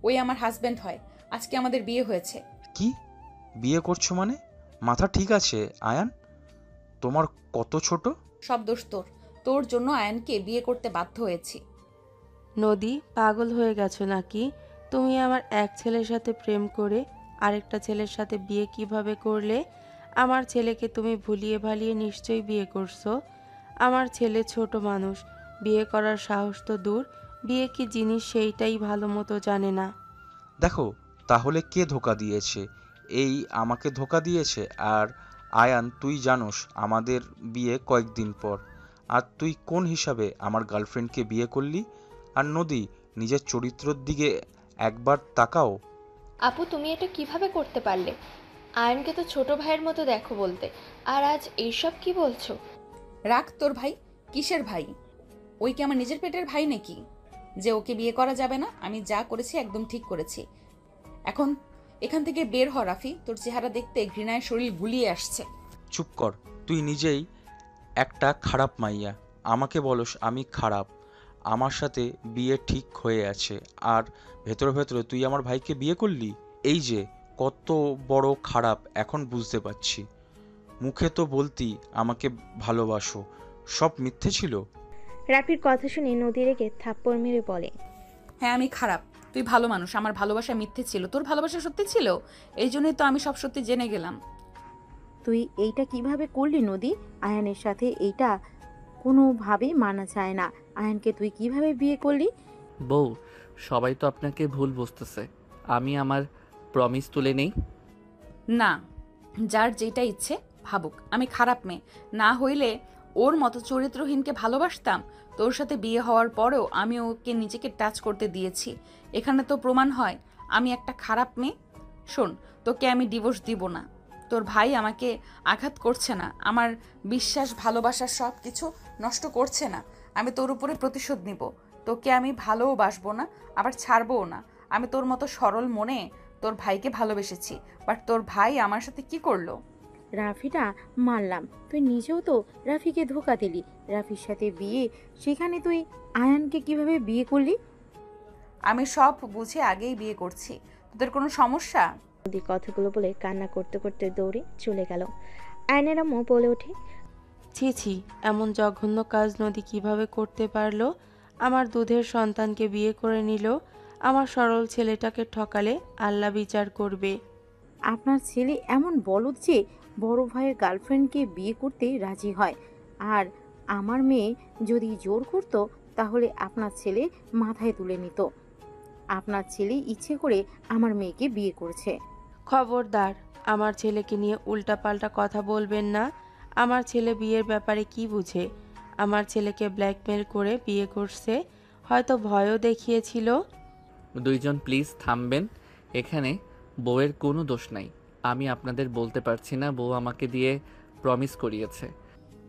ওই আমার হাজবেন্ড হয়। আজকে আমাদের বিয়ে হয়েছে। কি? বিয়ে করছো মানে? মাথা ঠিক আছে আয়ান? তোমার কত ছোট? সব দোষ তোর। তোর জন্য আয়নকে বিয়ে করতে বাধ্য হয়েছি। নদী, পাগল হয়ে গেছো নাকি? তুমি আমার এক ছেলের সাথে প্রেম করে আরেকটা ছেলের সাথে বিয়ে কিভাবে করলে? আমার ছেলেকে তুমি ভুলিয়ে ভালিয়ে নিশ্চয়ই বিয়ে করছো। আমার ছেলে ছোট মানুষ, বিয়ে করার সাহস তো দূর, বিয়ে কি জিনিস সেইটাই ভালো মতো জানে না। দেখো, তাহলে কে ধোকা দিয়েছে? এই আমাকে ধোকা দিয়েছে। আর আয়ান, তুই জানোস আমাদের বিয়ে কয়েকদিন পর, আর তুই কোন হিসাবে আমার গার্লফ্রেন্ডকে বিয়ে করলি? আর নদী, নিজের চরিত্রের দিকে একবার তাকাও। আপু, তুমি এটা কিভাবে করতে পারলে? আয়নকে তো ছোট ভাইয়ের মতো দেখো বলতে, আর আজ এইসব কি বলছো? রাখ তোর ভাই। কিসের ভাই? ওই কি আমার নিজের পেটের ভাই নাকি যে ওকে বিয়ে করা যাবে না? আমি যা করেছি একদম ঠিক করেছি। এখন এখান থেকে বের হ রাফি। তোর চেহারা দেখতে ঘৃণায় শরীর গুলিয়ে আসছে। চুপ কর, তুই নিজেই একটা খারাপ মাইয়া। আমাকে বলস আমি খারাপ? আমার সাথে বিয়ে ঠিক হয়ে আছে, আর ভেতরে ভেতরে তুই আমার ভাইকে বিয়ে করলি। এই যে কত বড় খারাপ এখন বুঝতে পারছি। মুখে তো বলতি আমাকে ভালোবাসো, সব মিথ্যে ছিল। রাফির কথা শুনে নদী রেগে থাপ্পড় মেরে বলে, হ্যাঁ, আমি খারাপ, তুই ভালো মানুষ। আমার ভালোবাসা মিথ্যে ছিল, তোর ভালোবাসা সত্যি ছিল। এই জন্যই তো আমি সব সত্যি জেনে গেলাম। তুই এইটা কিভাবে করলি নদী? আয়ানের সাথে এইটা কোনোভাবেই মানা যায় না। আয়ানকে তুই কিভাবে বিয়ে করলি? বউ, সবাই তো আপনাকে ভুল বুঝতেছে। আমি আমার প্রমিস তুলে নেই। না, যার যেটা ইচ্ছে ভাবুক। আমি খারাপ মেয়ে না হইলে ওর মতো চরিত্রহীনকে ভালোবাসতাম? তোর সাথে বিয়ে হওয়ার পরেও আমি ওকে নিজেকে টাচ করতে দিয়েছি। এখানে তো প্রমাণ হয় আমি একটা খারাপ মেয়ে। শোন, তোকে আমি ডিভোর্স দিব না। তোর ভাই আমাকে আঘাত করছে না, আমার বিশ্বাস ভালোবাসা সব কিছু নষ্ট করছে না। আমি তোর উপরে প্রতিশোধ নিব। তোকে আমি ভালোবাসবো না, আবার ছাড়বও না। আমি তোর মতো সরল মনে তোর ভাইকে ভালোবেসেছি, বাট তোর ভাই আমার সাথে কি করলো? রাফিটা মানলাম, তুই নিজেও তো রাফিকে ধোকা দিলি। রাফির সাথে বিয়ে, সেখানে তুই আয়ানকে কিভাবে বিয়ে করলি? আমি সব বুঝে আগেই বিয়ে করছি। তোদের কোনো সমস্যা? নদী কথাগুলো বলে কান্না করতে করতে দৌড়ে চলে গেল। আয়নের আম্মু বলে ওঠে, ছি ছি, এমন জঘন্য কাজ নদী কিভাবে করতে পারলো? আমার দুধের সন্তানকে বিয়ে করে নিল। আমার সরল ছেলেটাকে ঠকালে আল্লাহ বিচার করবে। আপনার ছেলে এমন বলদ যে বড় ভাইয়ের গার্লফ্রেন্ডকে বিয়ে করতে রাজি হয়। আর আমার মেয়ে যদি জোর করতো তাহলে আপনার ছেলে মাথায় তুলে নিত। আপনার ছেলে ইচ্ছে করে আমার মেয়েকে বিয়ে করেছে। খবরদার, আমার ছেলেকে নিয়ে উল্টাপাল্টা কথা বলবেন না। আমার ছেলে বিয়ের ব্যাপারে কি বুঝে? আমার ছেলেকে ব্ল্যাকমেল করে বিয়ে করছে, হয়তো ভয়ও দেখিয়েছিল। দুইজন প্লিজ থামবেন। এখানে বউয়ের কোনো দোষ নাই। আমি আপনাদের বলতে পারছি না বউ আমাকে দিয়ে প্রমিস করিয়েছে।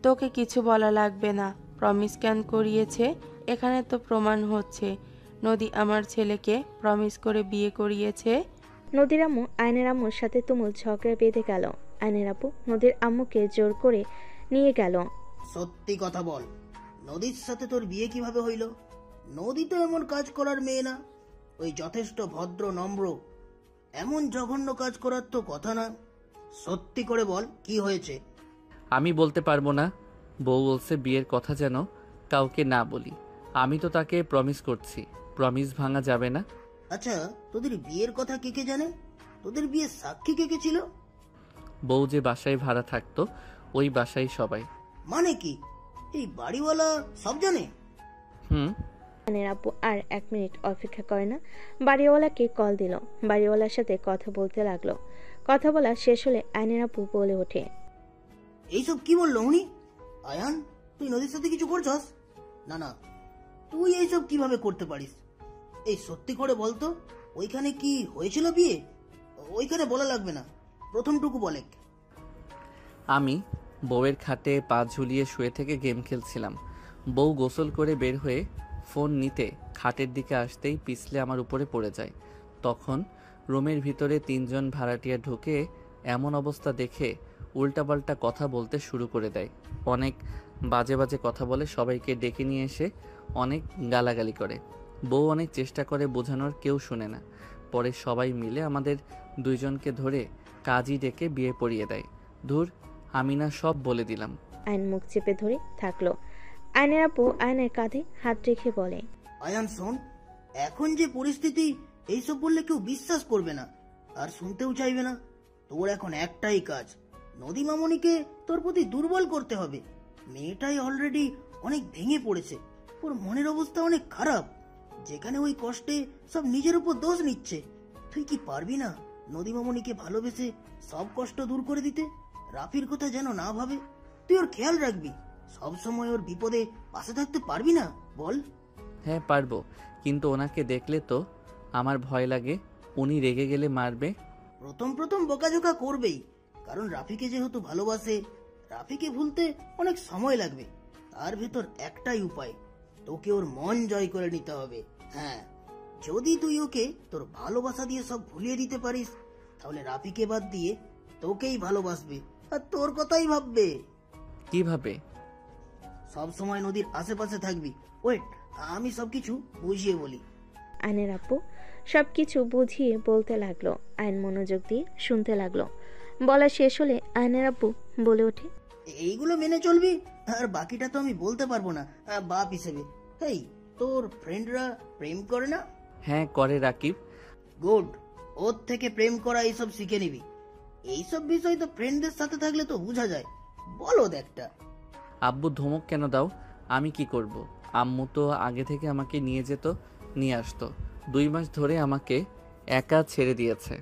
তোকে কিছু বলা লাগবে না। প্রমিস ক্যান করিয়েছে? এখানে তো প্রমাণ হচ্ছে নদী আমার ছেলেকে প্রমিস করে বিয়ে করিয়েছে। নদীর আম্মু আয়নের আম্মুর সাথে তুমুল ঝগড়া বেঁধে গেল। আয়নের আপু নদীর আম্মুকে জোর করে নিয়ে গেল। সত্যি কথা বল, নদীর সাথে তোর বিয়ে কিভাবে হইল? নদী তো এমন কাজ করার মেয়ে না। ওই যথেষ্ট ভদ্র নম্র, এমন জঘন্য কাজ করার তো কথা না। সত্যি করে বল, কি হয়েছে? আমি বলতে পারবো না। বউ বলছে বিয়ের কথা যেন কাউকে না বলি। আমি তো তাকে প্রমিস করছি, প্রমিস ভাঙা যাবে না। আচ্ছা, তোদের বিয়ের কথা কে কে জানে? তোদের বিয়ের সাক্ষী কে কে ছিল? বউ যে বাসায় ভাড়া থাকতো ওই বাসায় সবাই। মানে কি, এই বাড়িওয়ালা সব জানে? হুম। আয়নের আপু আর 1 মিনিট অপেক্ষা করে না, বাড়িওয়ালাকে কল দিল। বাড়িওয়ালার সাথে কথা বলতে লাগলো। কথা বলা শেষ হলে আয়নের আপু বলে ওঠে, এইসব কি বললো উনি? আয়ান, তুই নদীর সাথে কিছু করছস? না না, তুই এইসব কিভাবে করতে পারিস? এই সত্যি করে বলতো, ওইখানে কি হয়েছিল বিয়ে? ওইখানে বলা লাগবে না, প্রথমটুকু বলে। আমি বউয়ের খাটে পা ঝুলিয়ে শুয়ে থেকে গেম খেলছিলাম। বউ গোসল করে বের হয়ে ফোন নিতে খাটের দিকে আসতেই পিছলে আমার উপরে পড়ে যায়। তখন রুমের ভিতরে 3 জন ভাড়াটিয়া ঢুকে এমন অবস্থা দেখে উল্টাপাল্টা কথা বলতে শুরু করে দেয়। অনেক বাজে বাজে কথা বলে, সবাইকে ডেকে নিয়ে এসে অনেক গালাগালি করে। বউ অনেক চেষ্টা করে বোঝানোর, কেউ শুনে না। পরে সবাই মিলে আমাদের 2 জনকে ধরে কাজী ডেকে বিয়ে পড়িয়ে দেয়। ধুর, আমি না সব বলে দিলাম। আয়ন মুখ চেপে ধরে থাকলো। আয়নের আপু আয়নের কাঁধে হাত রেখে বলে, আয়ান শোন, এখন যে পরিস্থিতি, এইসব বললে কেউ বিশ্বাস করবে না আর শুনতেও চাইবে না। তোর এখন একটাই কাজ, নদী মামনিকে তোর প্রতি দুর্বল করতে হবে। মেয়েটাই অলরেডি অনেক ভেঙে পড়েছে, ওর মনের অবস্থা অনেক খারাপ। যেখানে ওই কষ্টে সব নিজের উপর দোষ নিচ্ছে। তুই কি পারবি না নদী মামনিকে ভালোবেসে সব কষ্ট দূর করে দিতে? রাফির কথা যেন না ভাবে, তুই ওর খেয়াল রাখবি। সব সময় ওর বিপদে পাশে থাকতে পারবি না বল? হ্যাঁ পারবো, কিন্তু ওনাকে দেখলে তো আমার ভয় লাগে। উনি রেগে গেলে মারবে। প্রথম প্রথম বকাঝোকা করবেই, কারণ রাফিকে যেহেতু ভালোবাসে। রাফিকে ভুলতে অনেক সময় লাগবে। তার ভেতর একটাই উপায়, তোকে ওর মন জয় করে নিতে হবে। হ্যাঁ, যদি তুই ওকে তোর ভালোবাসা দিয়ে সব ভুলিয়ে দিতে পারিস, তাহলে রাফিকে বাদ দিয়ে তোকেই ভালোবাসবে আর তোর কথাই ভাববে। কিভাবে? সব সময় নদীর আশেপাশে থাকবি। ওয়েট, আমি সবকিছু বুঝিয়ে বলি। আয়নের আপু সবকিছু বুঝিয়ে বলতে লাগলো। আয়ন মনোযোগ দিয়ে শুনতে লাগলো। বলা শেষ হলে আয়নের আপু বলে ওঠে, এইগুলো মেনে চলবি, আর বাকিটা তো আমি বলতে পারবো না বাপ হিসেবে। এই, তোর ফ্রেন্ডরা প্রেম করে না? হ্যাঁ করে রাকিব। গুড, ওর থেকে প্রেম করা এইসব শিখে নিবি। এইসব বিষয় তো ফ্রেন্ডদের সাথে থাকলে তো বোঝা যায়। বলো একটা। আব্বু ধমক কেন দাও? আমি কি করব? আম্মু তো আগে থেকে আমাকে নিয়ে যেত, নিয়ে আসতো। 2 মাস ধরে আমাকে একা ছেড়ে দিয়েছে।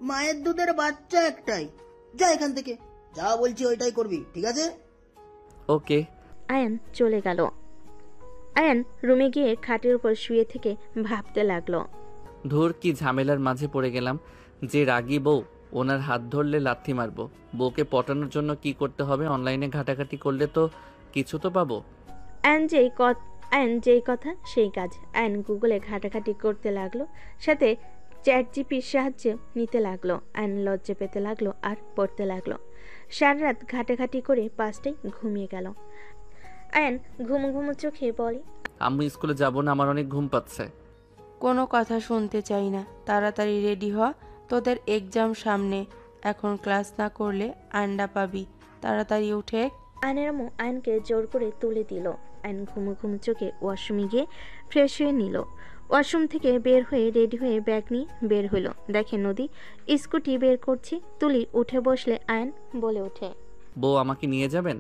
মায়ের দুধের বাচ্চা একটাই। যা এখান থেকে, যা বলছি ওইটাই করবি, ঠিক আছে? ওকে। আয়ন চলে গেল। আয়ন রুমে গিয়ে খাটের উপর শুয়ে থেকে ভাবতে লাগলো, ধুর, কি ঝামেলার মাঝে পড়ে গেলাম। যে রাগী বউ, ওনার হাত ধরলে লাথি মারবো। বউকে পটানোর জন্য কি করতে হবে? অনলাইনে ঘাটাঘাটি করলে তো কিছু তো পাবো। আয়ন যেই কথা সেই কাজ। আয়ন গুগলে ঘাটাঘাটি করতে লাগলো, সাথে চ্যাটজিপির সাহায্য নিতে লাগলো। আয়ন লজ্জা পেতে লাগলো আর পড়তে লাগলো। সারা রাত ঘাটাঘাটি করে 5টায় ঘুমিয়ে গেল। আয়ন ঘুমো ঘুমো চোখে বলে, আম্মু স্কুলে যাব না, আমার অনেক ঘুম পাচ্ছে। কোনো কথা শুনতে চাই না, তাড়াতাড়ি রেডি হ, তোদের এক্সাম সামনে। এখন ক্লাস না করলে আন্ডা পাবি, তাড়াতাড়ি উঠে। আয়নের আম্মু আয়নকে জোর করে তুলে দিল। আয়ন ঘুমো ঘুমো চোখে ওয়াশরুমে গিয়ে ফ্রেশ হয়ে নিল। ওয়াশরুম থেকে বের হয়ে রেডি হয়ে ব্যাগ নিয়ে বের হলো। দেখে নদী স্কুটি বের করছে। তুলি উঠে বসলে আয়ন বলে ওঠে, বউ আমাকে নিয়ে যাবেন?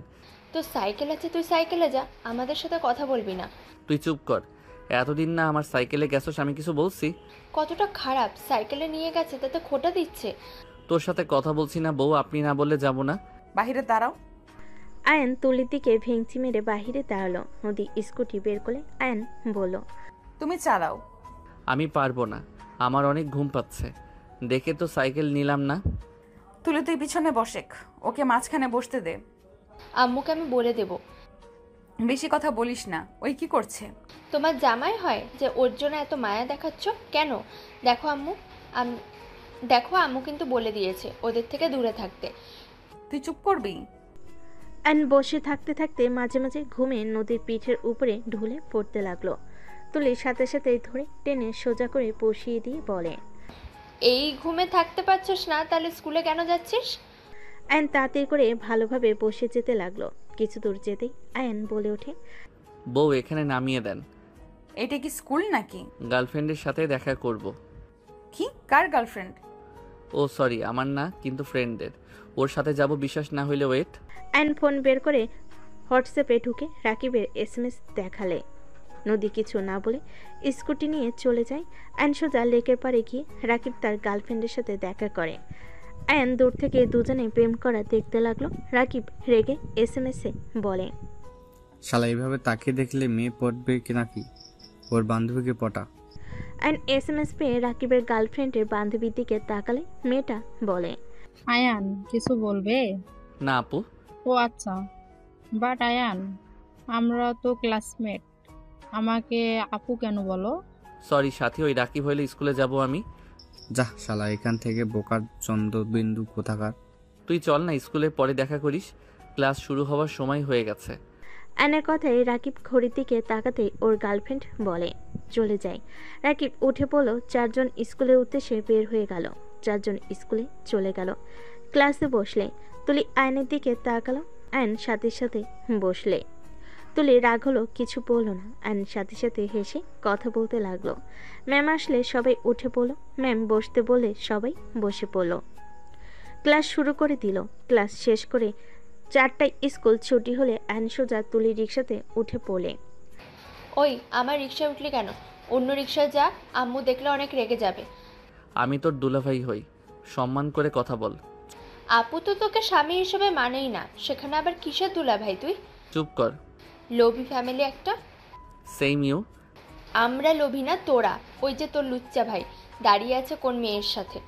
তোর সাইকেল আছে, তুই সাইকেলে যা, আমাদের সাথে কথা বলবি না। তুই চুপ কর। এতদিন না আমার সাইকেলে গেছোস, আমি কিছু বলছি? কতটা খারাপ, সাইকেলে নিয়ে গেছে তাতে খোটা দিচ্ছে। তোর সাথে কথা বলছি না বউ, আপনি না বললে যাব না। বাহিরে দাঁড়াও। আয়ান তুলির দিকে ভেঙচি মেরে বাহিরে দাঁড়ালো। নদী স্কুটি বের করে আয়ান বলল, তুমি চালাও। আমি পারবো না, আমার অনেক ঘুম পাচ্ছে। দেখে তো সাইকেল নিলাম না। তুলে তুই পিছনে বসেক, ওকে মাঝখানে বসতে দে। আম্মুকে আমি বলে দেব। বেশি কথা বলিস না। ওই কি করছে? তোমার জামাই হয় যে ওর জন্য এত মায়া দেখাচ্ছ কেন? দেখো আম্মু, দেখো আম্মু কিন্তু বলে দিয়েছে ওদের থেকে দূরে থাকতে। তুই চুপ করবি? আয়ান বসে থাকতে থাকতে মাঝে মাঝে ঘুমে নদীর পিঠের উপরে ঢুলে পড়তে লাগলো। তুলির সাথে সাথে ধরে টেনে সোজা করে বসিয়ে দিয়ে বলে, এই ঘুমে থাকতে পারছিস না, তাহলে স্কুলে কেন যাচ্ছিস? আয়ান তাড়াতাড়ি করে ভালোভাবে বসে যেতে লাগলো। কিছু দূর যেতেই আয়ান বলে ওঠে, বউ এখানে নামিয়ে দেন। এটা কি স্কুল নাকি? গার্লফ্রেন্ডের সাথে দেখা করব। কি? কার গার্লফ্রেন্ড? ও সরি, আমার না, কিন্তু ফ্রেন্ডের। ওর সাথে যাব, বিশ্বাস না হইলে ওয়েট। আয়ান ফোন বের করে হোয়াটসঅ্যাপে ঢুকে রাকিবের SMS দেখালে। নদী কিছু না বলে স্কুটি নিয়ে চলে যায়। আয়ান সোজা লেকের পাড়ে গিয়ে রাকিব তার গার্লফ্রেন্ডের সাথে দেখা করে। আয়ান দূর থেকে দুজনে প্রেম করা দেখতে লাগলো। রাকিব রেগে SMS-এ বলে, শালা এইভাবে তাকিয়ে দেখলে মেয়ে পটবে কি নাকি? ওর বান্ধবীকে পটা। আয়ান SMS পেয়ে রাকিবের গার্লফ্রেন্ডের বান্ধবীর দিকে তাকালে মেয়েটা বলে, আয়ান কিছু বলবে? না আপু। ও আচ্ছা, বাট আয়ান আমরা তো ক্লাসমেট, আমাকে আপু কেন বলো? সরি সাথী, ওই রাকিব হইলে স্কুলে যাব আমি। যা শালা এখান থেকে, বোকার চন্দ্রবিন্দু কোথাকার। তুই চল না, স্কুলে পরে দেখা করিস, ক্লাস শুরু হওয়ার সময় হয়ে গেছে। আয়নের কথায় রাকিব ঘড়ির দিকে তাকাতে ওর গার্লফ্রেন্ড বলে চলে যায়। রাকিব উঠে পড়ল। চারজন স্কুলের উদ্দেশ্যে বের হয়ে গেল। চারজন স্কুলে চলে গেল। ক্লাসে বসলে তুলি আয়নের দিকে তাকালো। আয়ন সাথে সাথে বসলে। তুলি রাগ হলো, কিছু বললো না। আয়ন সাথে সাথে হেসে কথা বলতে লাগলো। ম্যাম আসলে সবাই উঠে পড়লো। ম্যাম বসতে বলে সবাই বসে পড়লো। ক্লাস শুরু করে দিল। ক্লাস শেষ করে 4টায় স্কুল ছুটি হলে আয়ন সোজা তুলি রিক্সাতে উঠে পড়লে। ওই আমার রিক্সায় উঠলি কেন? অন্য রিক্সায় যা, আম্মু দেখলে অনেক রেগে যাবে। আমি তোর দুলাভাই হই, সম্মান করে কথা বল। আপু তো তোকে স্বামী হিসেবে মানেই না, সেখানে আবার কিসের দুলা ভাই তুই? চুপ কর। লোভী ফ্যামিলি একটা। Same you. আমরা লোভী না, তোরা। ওই যে তোর লুচ্চা ভাই দাঁড়িয়ে আছে কোন মেয়ের সাথে।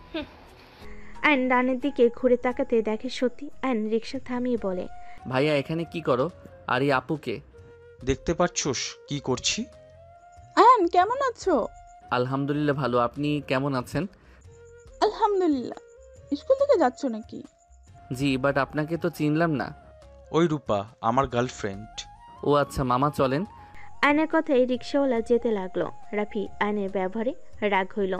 আয়ন ডানের দিকে ঘুরে তাকাতে দেখে সত্যি। আয়ন রিক্সা থামিয়ে বলে, ভাইয়া এখানে কি করো? আর এই আপুকে? দেখতে পাচ্ছোস কি করছি? আয়ান কেমন আছো? আলহামদুলিল্লাহ ভালো, আপনি কেমন আছেন? আলহামদুলিল্লাহ। স্কুল থেকে যাচ্ছ নাকি? জি, বাট আপনাকে তো চিনলাম না। ওই রূপা আমার গার্লফ্রেন্ড। ও আচ্ছা মামা, চলেন। আয়নের কথায় রিক্সাওয়ালা যেতে লাগলো। রাফি আয়নের ব্যবহারে রাগ হইল।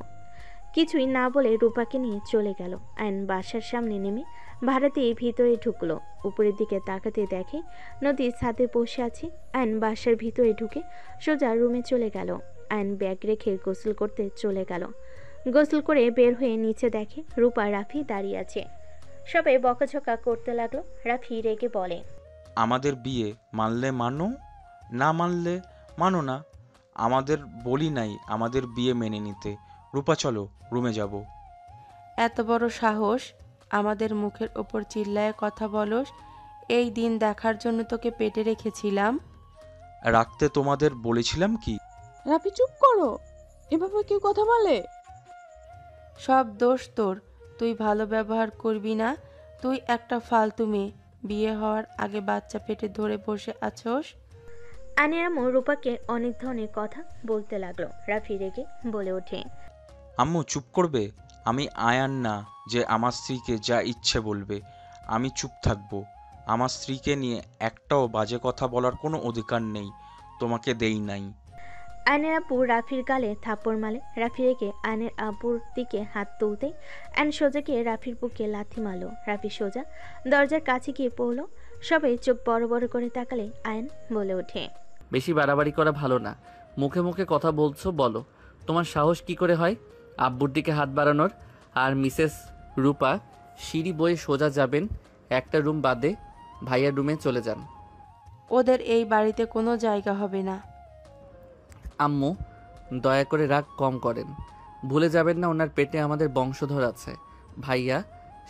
কিছুই না বলে রূপাকে নিয়ে চলে গেল। আয়ন বাসার সামনে নেমে ভাড়া দিয়ে ভিতরে ঢুকলো। উপরের দিকে তাকাতে দেখে নদী ছাদে বসে আছে। আয়ন বাসার ভিতরে ঢুকে সোজা রুমে চলে গেল। আয়ন ব্যাগ রেখে গোসল করতে চলে গেল। গোসল করে বের হয়ে নিচে দেখে রূপা রাফি দাঁড়িয়ে আছে। সবাই বকাঝকা করতে লাগলো। রাফি রেগে বলে, আমাদের বিয়ে মানলে মানো, না মানলে মানো না। আমাদের বলি নাই আমাদের বিয়ে মেনে নিতে। রূপা চলো, রুমে যাব। এত বড় সাহস আমাদের মুখের ওপর চিল্লায় কথা বলস? এই দিন দেখার জন্য তোকে পেটে রেখেছিলাম। রাখতে তোমাদের বলেছিলাম কি? রাফি চুপ করো, এভাবে কেউ কথা বলে? সব দোষ তোর, তুই ভালো ব্যবহার করবি না। তুই একটা ফালতু মেয়ে, বিয়ে হওয়ার আগে বাচ্চা পেটে ধরে বসে আছোস। আয়নের আম্মু রূপাকে অনেক ধরনের কথা বলতে লাগলো। রাফি রেগে বলে ওঠে, আম্মু চুপ করবে? আমি আয়ান না যে আমার স্ত্রীকে যা ইচ্ছে বলবে। আমি চুপ থাকবো। আমার স্ত্রীকে নিয়ে একটাও বাজে কথা বলার কোনো অধিকার নেই, তোমাকে দেই নাই। আয়নের আব্বু রাফির গালে থাপ্পড় মারে। রাফি রেগে আয়নের আব্বুর দিকে হাত তুলতে আয়ন সোজা গিয়ে রাফির বুকে লাথি মারলো। রাফি সোজা দরজার কাছে গিয়ে পড়লো। সবাই চোখ বড় বড় করে তাকালে আয়ন বলে ওঠে, বেশি বাড়াবাড়ি করা ভালো না। মুখে মুখে কথা বলছো, বলো তোমার সাহস কি করে হয় আব্বুর দিকে হাত বাড়ানোর? আর মিসেস রূপা, সিঁড়ি বয়ে সোজা যাবেন, একটা রুম বাদে ভাইয়ার রুমে চলে যান। ওদের এই বাড়িতে কোনো জায়গা হবে না। আম্মু, দয়া করে রাগ কম করেন। ভুলে যাবেন না ওনার পেটে আমাদের বংশধর আছে। ভাইয়া,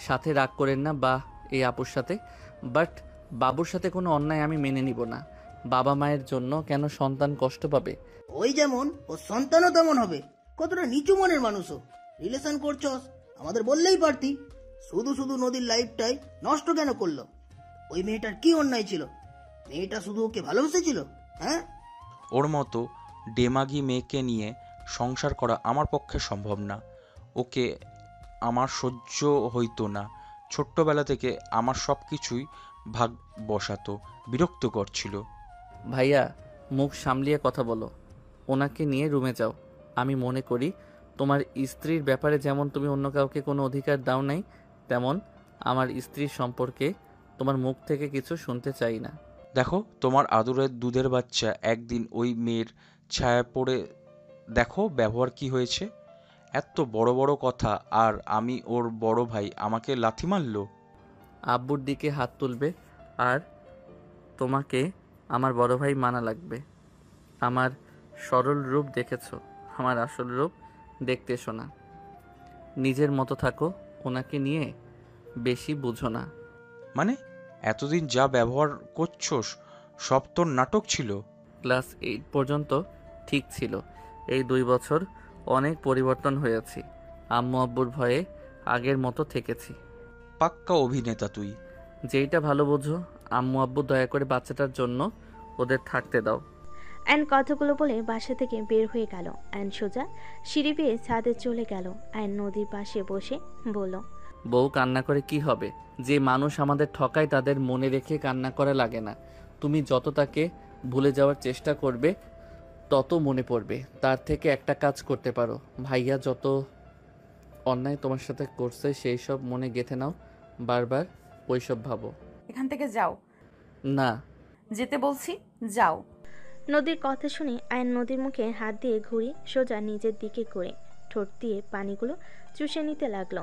সাথে রাগ করেন না বা এই আপুর সাথে, বাট বাবুর সাথে কোনো অন্যায় আমি মেনে নিব না। বাবা মায়ের জন্য কেন সন্তান কষ্ট পাবে? ওই যেমন ও সন্তানও তেমন হবে। কতটা নিচু মনের মানুষও। রিলেশন করছস, আমাদের বললেই পারতি। শুধু শুধু নদীর লাইফটাই নষ্ট কেন করলো? ওই মেয়েটার কি অন্যায় ছিল? মেয়েটা শুধু ওকে ভালোবেসেছিল, হ্যাঁ? ওর মতো ডেমাগি মেয়েকে নিয়ে সংসার করা আমার পক্ষে সম্ভব না। ওকে আমার সহ্য হইতো না। ছোট্টবেলা থেকে আমার সব কিছুই ভাগ বসাতো, বিরক্ত করছিল। ভাইয়া, মুখ সামলিয়ে কথা বলো। ওনাকে নিয়ে রুমে যাও। আমি মনে করি তোমার স্ত্রীর ব্যাপারে যেমন তুমি অন্য কাউকে কোনো অধিকার দাও নাই, তেমন আমার স্ত্রীর সম্পর্কে তোমার মুখ থেকে কিছু শুনতে চাই না। দেখো, তোমার আদরের দুধের বাচ্চা একদিন ওই মেয়ের ছায়া পড়ে দেখো ব্যবহার কি হয়েছে। এত বড় বড় কথা, আর আমি ওর বড় ভাই, আমাকে লাথি মারলো। আব্বুর দিকে হাত তুলবে আর তোমাকে আমার বড় ভাই মানা লাগবে। আমার সরল রূপ দেখেছো, আমার আসল রূপ দেখতে এসো না। নিজের মতো থাকো, ওনাকে নিয়ে বেশি বুঝো না। মানে এতদিন যা ব্যবহার করছোস সব তোর নাটক ছিল? ক্লাস 8 পর্যন্ত ঠিক ছিল। এই 2 বছর অনেক পরিবর্তন হয়েছি। আম্মু আব্বুর ভয়ে আগের মতো থেকেছি। পাক্কা অভিনেতা তুই। যেইটা ভালো বোঝো। আম্মু আব্বু, দয়া করে বাচ্চাটার জন্য ওদের থাকতে দাও। অ্যান কথাগুলো বলে বাসা থেকে বের হয়ে গেল। অ্যান সোজা সিঁড়ি বেয়ে ছাদে চলে গেল। অ্যান নদীর পাশে বসে বলল, বউ কান্না করে কি হবে? যে মানুষ আমাদের ঠকায় তাদের মনে রেখে কান্না করা লাগে না। তুমি যত তাকে ভুলে যাওয়ার চেষ্টা করবে তত মনে পড়বে। তার থেকে একটা কাজ করতে পারো, ভাইয়া যত অন্যায় তোমার সাথে করছে সেই সব মনে গেঁথে নাও, বারবার ওইসব ভাবো। এখান থেকে যাও। না, যেতে বলছি, যাও। নদীর কথা শুনে আয়ন নদীর মুখে হাত দিয়ে ঘুরিয়ে সোজা নিজের দিকে করে ঠোঁট দিয়ে পানিগুলো চুষে নিতে লাগলো।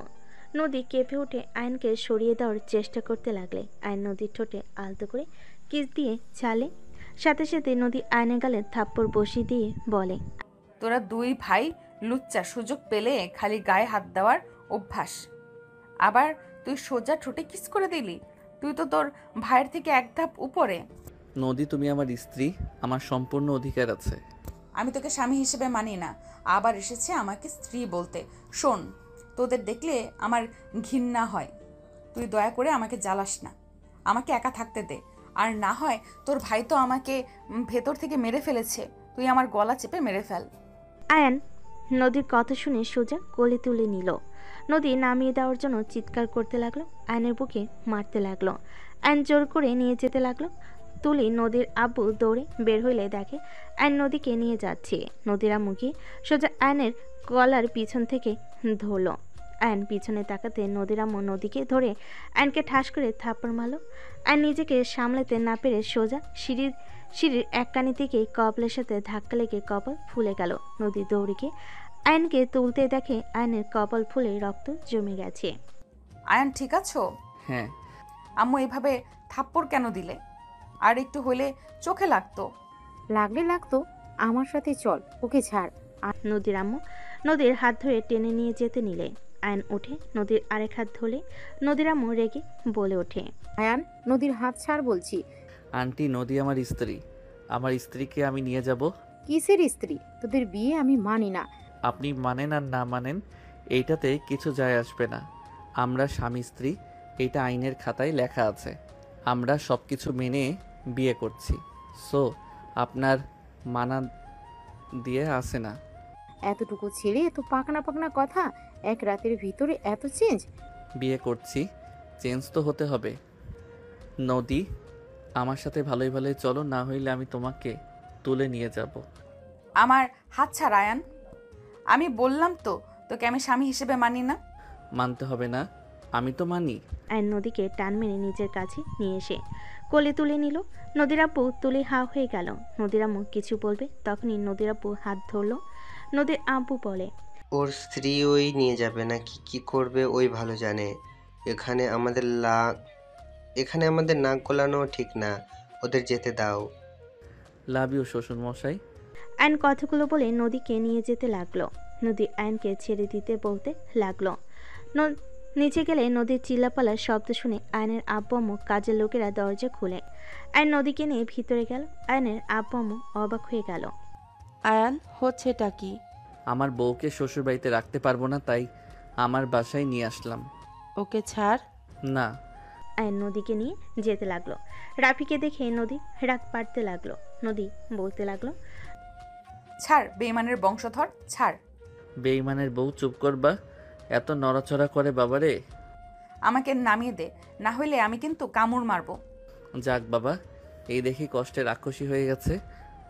নদী কেঁপে উঠে আয়নকে সরিয়ে দেওয়ার চেষ্টা করতে লাগলে আয়ন নদীর ঠোঁটে আলতো করে কিস দিয়ে চালে। সাথে সাথে নদী আয়নের গালে থাপ্পড় বসিয়ে দিয়ে বলে, তোরা 2 ভাই লুচ্চা, সুযোগ পেলে খালি গায়ে হাত দেওয়ার অভ্যাস। আবার তুই সোজা ঠোঁটে কিস করে দিলি। তুই তো তোর ভাইয়ের থেকে 1 ধাপ উপরে। নদী, তুমি আমার স্ত্রী, আমার সম্পূর্ণ অধিকার আছে। আমি তোকে স্বামী হিসেবে মানি না, আবার এসেছে আমাকে স্ত্রী বলতে। শোন, তোদের দেখলে আমার ঘৃণা হয়। তুই দয়া করে আমাকে জ্বালাস না, আমাকে একা থাকতে দে। আর না হয় তোর ভাই তো আমাকে ভেতর থেকে মেরে ফেলেছে, তুই আমার গলা চেপে মেরে ফেল। আয়ান নদীর কথা শুনে সোজা কোলে তুলে নিল। নদী নামিয়ে দেওয়ার জন্য চিৎকার করতে লাগলো, আয়নের বুকে মারতে লাগলো। আয়ন জোর করে নিয়ে যেতে লাগলো। তুলি নদীর আব্বু দৌড়ে বের হইলে দেখে আয়ন নদীকে নিয়ে যাচ্ছে। নদীর আম্মু গিয়ে সোজা আয়নের গলার পিছন থেকে ধরলো। আয়ন পিছনে তাকাতে নদীর আম্মু নদীকে ধরে আয়নকে ঠাস করে থাপ্পড় মারল। আয়ন নিজেকে সামলাতে না পেরে সোজা সিঁড়ির এক কানি থেকে কপালের সাথে ধাক্কা লেগে কপাল ফুলে গেল। নদী দৌড়ে গিয়ে আয়নকে তুলতে দেখে আয়নের কপাল ফুলে রক্ত জমে গেছে। আয়ান, ঠিক আছো? হ্যাঁ। আম্মু এভাবে থাপ্পড় কেন দিলে? আর একটু হলে চোখে লাগতো। লাগতো, আমার সাথে চল, ওকে ছাড়। নদীর আম্মু নদীর হাত ধরে টেনে নিয়ে যেতে নিলে আয়ন উঠে নদীর আরেক হাত ধরে নদীর আম্মু রেগে বলে ওঠে, আয়ান, নদীর হাত ছাড় বলছি। আন্টি, নদী আমার স্ত্রী। আমার স্ত্রীকে আমি নিয়ে যাব। কিসের স্ত্রী? তোদের বিয়ে আমি মানি না। আপনি মানেন আর না মানেন এইটাতে কিছু যায় আসবে না। আমরা স্বামী স্ত্রী, এটা আইনের খাতায় লেখা আছে। আমরা সব কিছু মেনে বিয়ে করছি। সো আপনার মানা দিয়ে আসে না। এতটুকু ছেলে, এত পাকনা পাকনা কথা, এক রাতের ভিতরে এত চেঞ্জ? বিয়ে করছি, চেঞ্জ তো হতে হবে। নদী, আমার সাথে ভালোই ভালোই চলো, না হইলে আমি তোমাকে তুলে নিয়ে যাব। আমার হাত ছাড় আয়ান। আমি বললাম তো তোকে আমি স্বামী হিসেবে মানি না। মানতে হবে না, আমি তো মানি। আয়ন নদীকে টান মেরে নিজের কাছে নিয়ে এসে কোলে তুলে নিল। নদীর আব্বু তুলে হা হয়ে গেল। নদীর আম্মু কিছু বলবে তখনই নদীর আব্বু হাত ধরলো। নদীর আব্বু বলে, ওর স্ত্রী ওই নিয়ে যাবে নাকি কি করবে ওই ভালো জানে। এখানে আমাদের নাক গলানো ঠিক না। ওদের যেতে দাও। লাভ ইউ শ্বশুর মশাই। আয়ন কথাগুলো বলে নদীকে নিয়ে যেতে লাগলো। নদী আয়নকে ছেড়ে দিতে বলতে লাগলো। নিচে গেলে নদীর চিল্লাপালার শব্দ শুনে আয়নের আব্বু আম্মু কাজের লোকেরা দরজা খুলে আয়ন নদীকে নিয়ে ভিতরে গেল। আয়নের আব্বু আম্মু অবাক হয়ে গেল। আয়ান, হচ্ছেটা কি? আমার বউকে শ্বশুর বাড়িতে রাখতে পারবো না, তাই আমার বাসায় নিয়ে আসলাম। ওকে ছাড়। না। আয়ন নদীকে নিয়ে যেতে লাগলো। রাফিকে দেখে নদী রাগ পাড়তে লাগলো। নদী বলতে লাগলো, ছাড় বেইমানের বংশধর, ছাড়। বেইমানের বউ, চুপ করবা। এত নড়াচড়া করে বাবারে। আমাকে নামিয়ে দে, না হইলে আমি কিন্তু কামড় মারবো। যাক বাবা, এই দেখি কষ্টে রাক্ষসী হয়ে গেছে,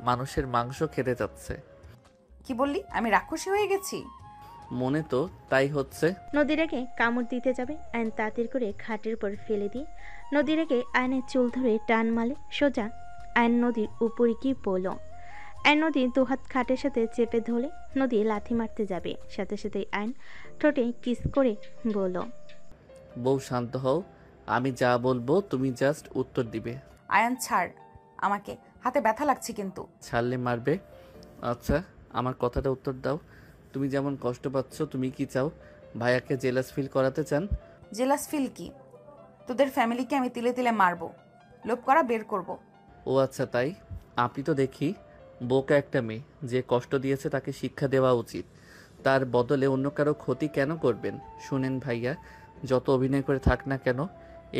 মানুষের মাংস খেতে চাচ্ছে। কি বললি? আমি রাক্ষসী হয়ে গেছি? মনে তো তাই হচ্ছে। নদী রেখে কামড় দিতে যাবে আয়ন তাড়াতাড়ি করে খাটের উপর ফেলে দিয়ে নদী রেখে আয়নের চুল ধরে টান মালে সোজা আয়ন নদীর উপরে কি পড়ল। আয়ন নদী দুহাত খাটের সাথে চেপে ধরে নদী লাথি মারতে যাবে, সাথে সাথে আয়ন ঠোঁটে কিস করে বলল, বউ শান্ত হও, আমি যা বলবো তুমি জাস্ট উত্তর দিবে। আয়ান ছাড় আমাকে, হাতে ব্যথা লাগছে কিন্তু। ছাড়লে মারবে? আচ্ছা, আমার কথাটা উত্তর দাও। তুমি যেমন কষ্ট পাচ্ছ, তুমি কি চাও ভাইয়াকে জেলাস ফিল করাতে চান? জেলাস ফিল কি? তোদের ফ্যামিলিকে আমি তিলে তিলে মারবো, লোভ করা বের করব। ও আচ্ছা তাই। আপনি তো দেখি বোকা একটা মেয়ে, যে কষ্ট দিয়েছে তাকে শিক্ষা দেওয়া উচিত, তার বদলে অন্য কারো ক্ষতি কেন করবেন? শুনেন ভাইয়া, যত অভিনয় করে থাক না কেন,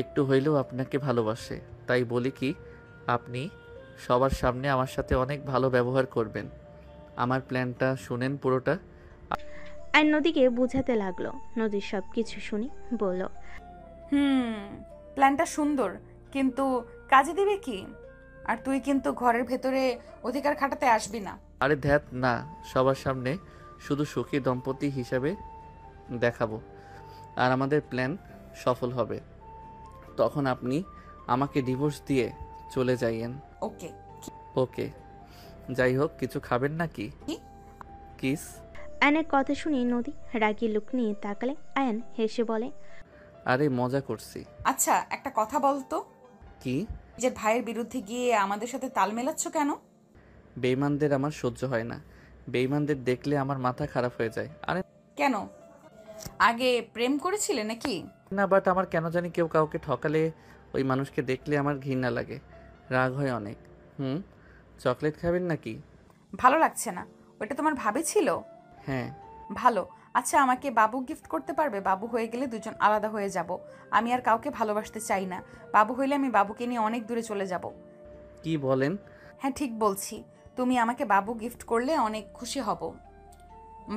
একটু হইলেও আপনাকে ভালোবাসে। তাই বলি কি, আপনি সবার সামনে আমার সাথে অনেক ভালো ব্যবহার করবেন। আমার প্ল্যানটা শুনেন পুরোটা। আয়ন নদীকে বুঝাতে লাগলো। নদীর সব কিছু শুনে বলল, প্ল্যানটা সুন্দর, কিন্তু কাজে দিবে কি? আর তুই কিন্তু ঘরের ভেতরে অধিকার খাটাতে আসবি না। আরে ধ্যাত না, সবার সামনে শুধু সুখী দম্পতি হিসাবে দেখাবো, আর আমাদের প্ল্যান সফল হবে। তখন আপনি আমাকে ডিভোর্স দিয়ে চলে যাইয়েন। ওকে ওকে। যাই হোক, কিছু খাবেন নাকি? কিস। আয়নের কথা শুনে নদী রাগী লুক নিয়ে তাকালে আয়ন হেসে বলে, আরে মজা করছি। আচ্ছা একটা কথা বলতো, কি? যে ভাইয়ের বিরুদ্ধে গিয়ে আমাদের সাথে তাল মেলাচ্ছ কেন? বেইমানদের আমার সহ্য হয় না, বেইমানদের দেখলে আমার মাথা খারাপ হয়ে যায়। আরে কেন, আগে প্রেম করেছিলে নাকি? না, বাট আমার কেন জানি কেউ কাউকে ঠকালে ওই মানুষকে দেখলে আমার ঘৃণা লাগে, রাগ হয় অনেক। চকলেট খাবেন নাকি? ভালো লাগছে না। ওটা তোমার ভাবে ছিল? হ্যাঁ। ভালো। আচ্ছা আমাকে বাবু গিফট করতে পারবে? বাবু হয়ে গেলে দুজন আলাদা হয়ে যাব। আমি আর কাউকে ভালোবাসতে চাই না। বাবু হইলে আমি বাবুকে নিয়ে অনেক দূরে চলে যাব। কি বলেন? হ্যাঁ ঠিক বলছি। তুমি আমাকে বাবু গিফট করলে অনেক খুশি হব।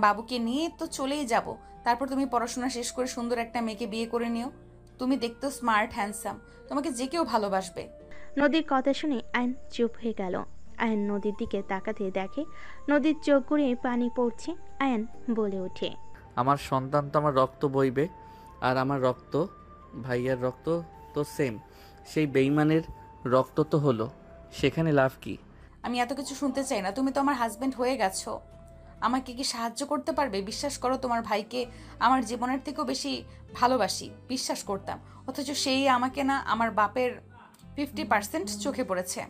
বাবুকে নিয়ে তো চলেই যাব, তারপর তুমি পড়াশোনা শেষ করে সুন্দর একটা মেয়েকে বিয়ে করে নিও। তুমি দেখতেও স্মার্ট হ্যান্ডসাম, তোমাকে যে কেউ ভালোবাসবে। নদীর কথা শুনে আয়ন চুপ হয়ে গেল। আয়ন নদীর দিকে তাকাতে দেখে নদীর চোখ গড়িয়ে পানি পড়ছে। আয়ন বলে ওঠে, আমার সন্তান তো আমার রক্ত বইবে, আর আমার রক্ত ভাইয়ার রক্ত তো সেম, সেই বেইমানের রক্ত তো হলো, সেখানে লাভ কি? আমি এত কিছু শুনতে চাই না, তুমি তো আমার হাজবেন্ড হয়ে গেছো। আমাকে কি সাহায্য করতে পারবে? বিশ্বাস করো, তোমার ভাইকে আমার জীবনের থেকেও বেশি ভালোবাসি, বিশ্বাস করতাম, অথচ সেই আমাকে না আমার বাপের 50% চোখে পড়েছে।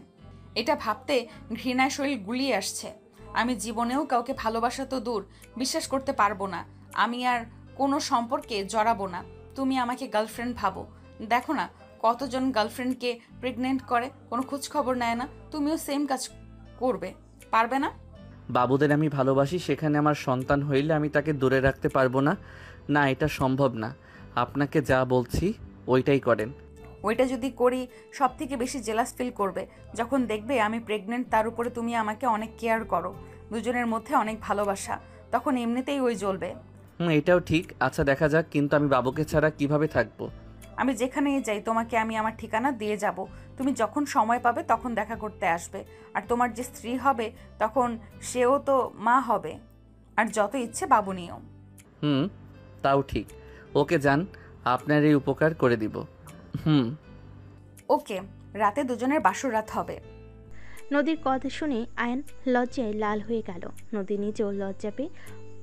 এটা ভাবতে ঘৃণায় শরীর গুলিয়ে আসছে। আমি জীবনেও কাউকে ভালোবাসা তো দূর, বিশ্বাস করতে পারবো না। আমি আর কোনো সম্পর্কে জড়াবো না। তুমি আমাকে গার্লফ্রেন্ড ভাবো। দেখো না কতজন গার্লফ্রেন্ডকে প্রেগনেন্ট করে, কোনো খোঁজ খবর নেয় না। তুমিও সেম কাজ করবে, পারবে না? বাবুদের আমি ভালোবাসি, সেখানে আমার সন্তান হইলে আমি তাকে দূরে রাখতে পারবো না? না, এটা সম্ভব না। আপনাকে যা বলছি ওইটাই করেন। ওইটা যদি করি সব থেকে বেশি জেলাস ফিল করবে যখন দেখবে আমি প্রেগনেন্ট, তার উপরে তুমি আমাকে অনেক কেয়ার করো, দুজনের মধ্যে অনেক ভালোবাসা, তখন এমনিতেই ওই জ্বলবে। এটাও ঠিক। আচ্ছা দেখা যাক, কিন্তু আমি বাবুকে ছাড়া কিভাবে থাকবো? আমি যেখানেই যাই তোমাকে আমি আমার ঠিকানা দিয়ে যাব। তুমি যখন সময় পাবে তখন দেখা করতে আসবে। আর তোমার যে স্ত্রী হবে তখন সেও তো মা হবে। আর যত ইচ্ছে বাবু নিও। তাও ঠিক। ওকে যান, আপনার এই উপকার করে দিব। ওকে, রাতে দুজনের বাসর রাত হবে। নদীর কথা শুনে আয়ন লজ্জায় লাল হয়ে গেল। নদী নিজেও লজ্জা পেয়ে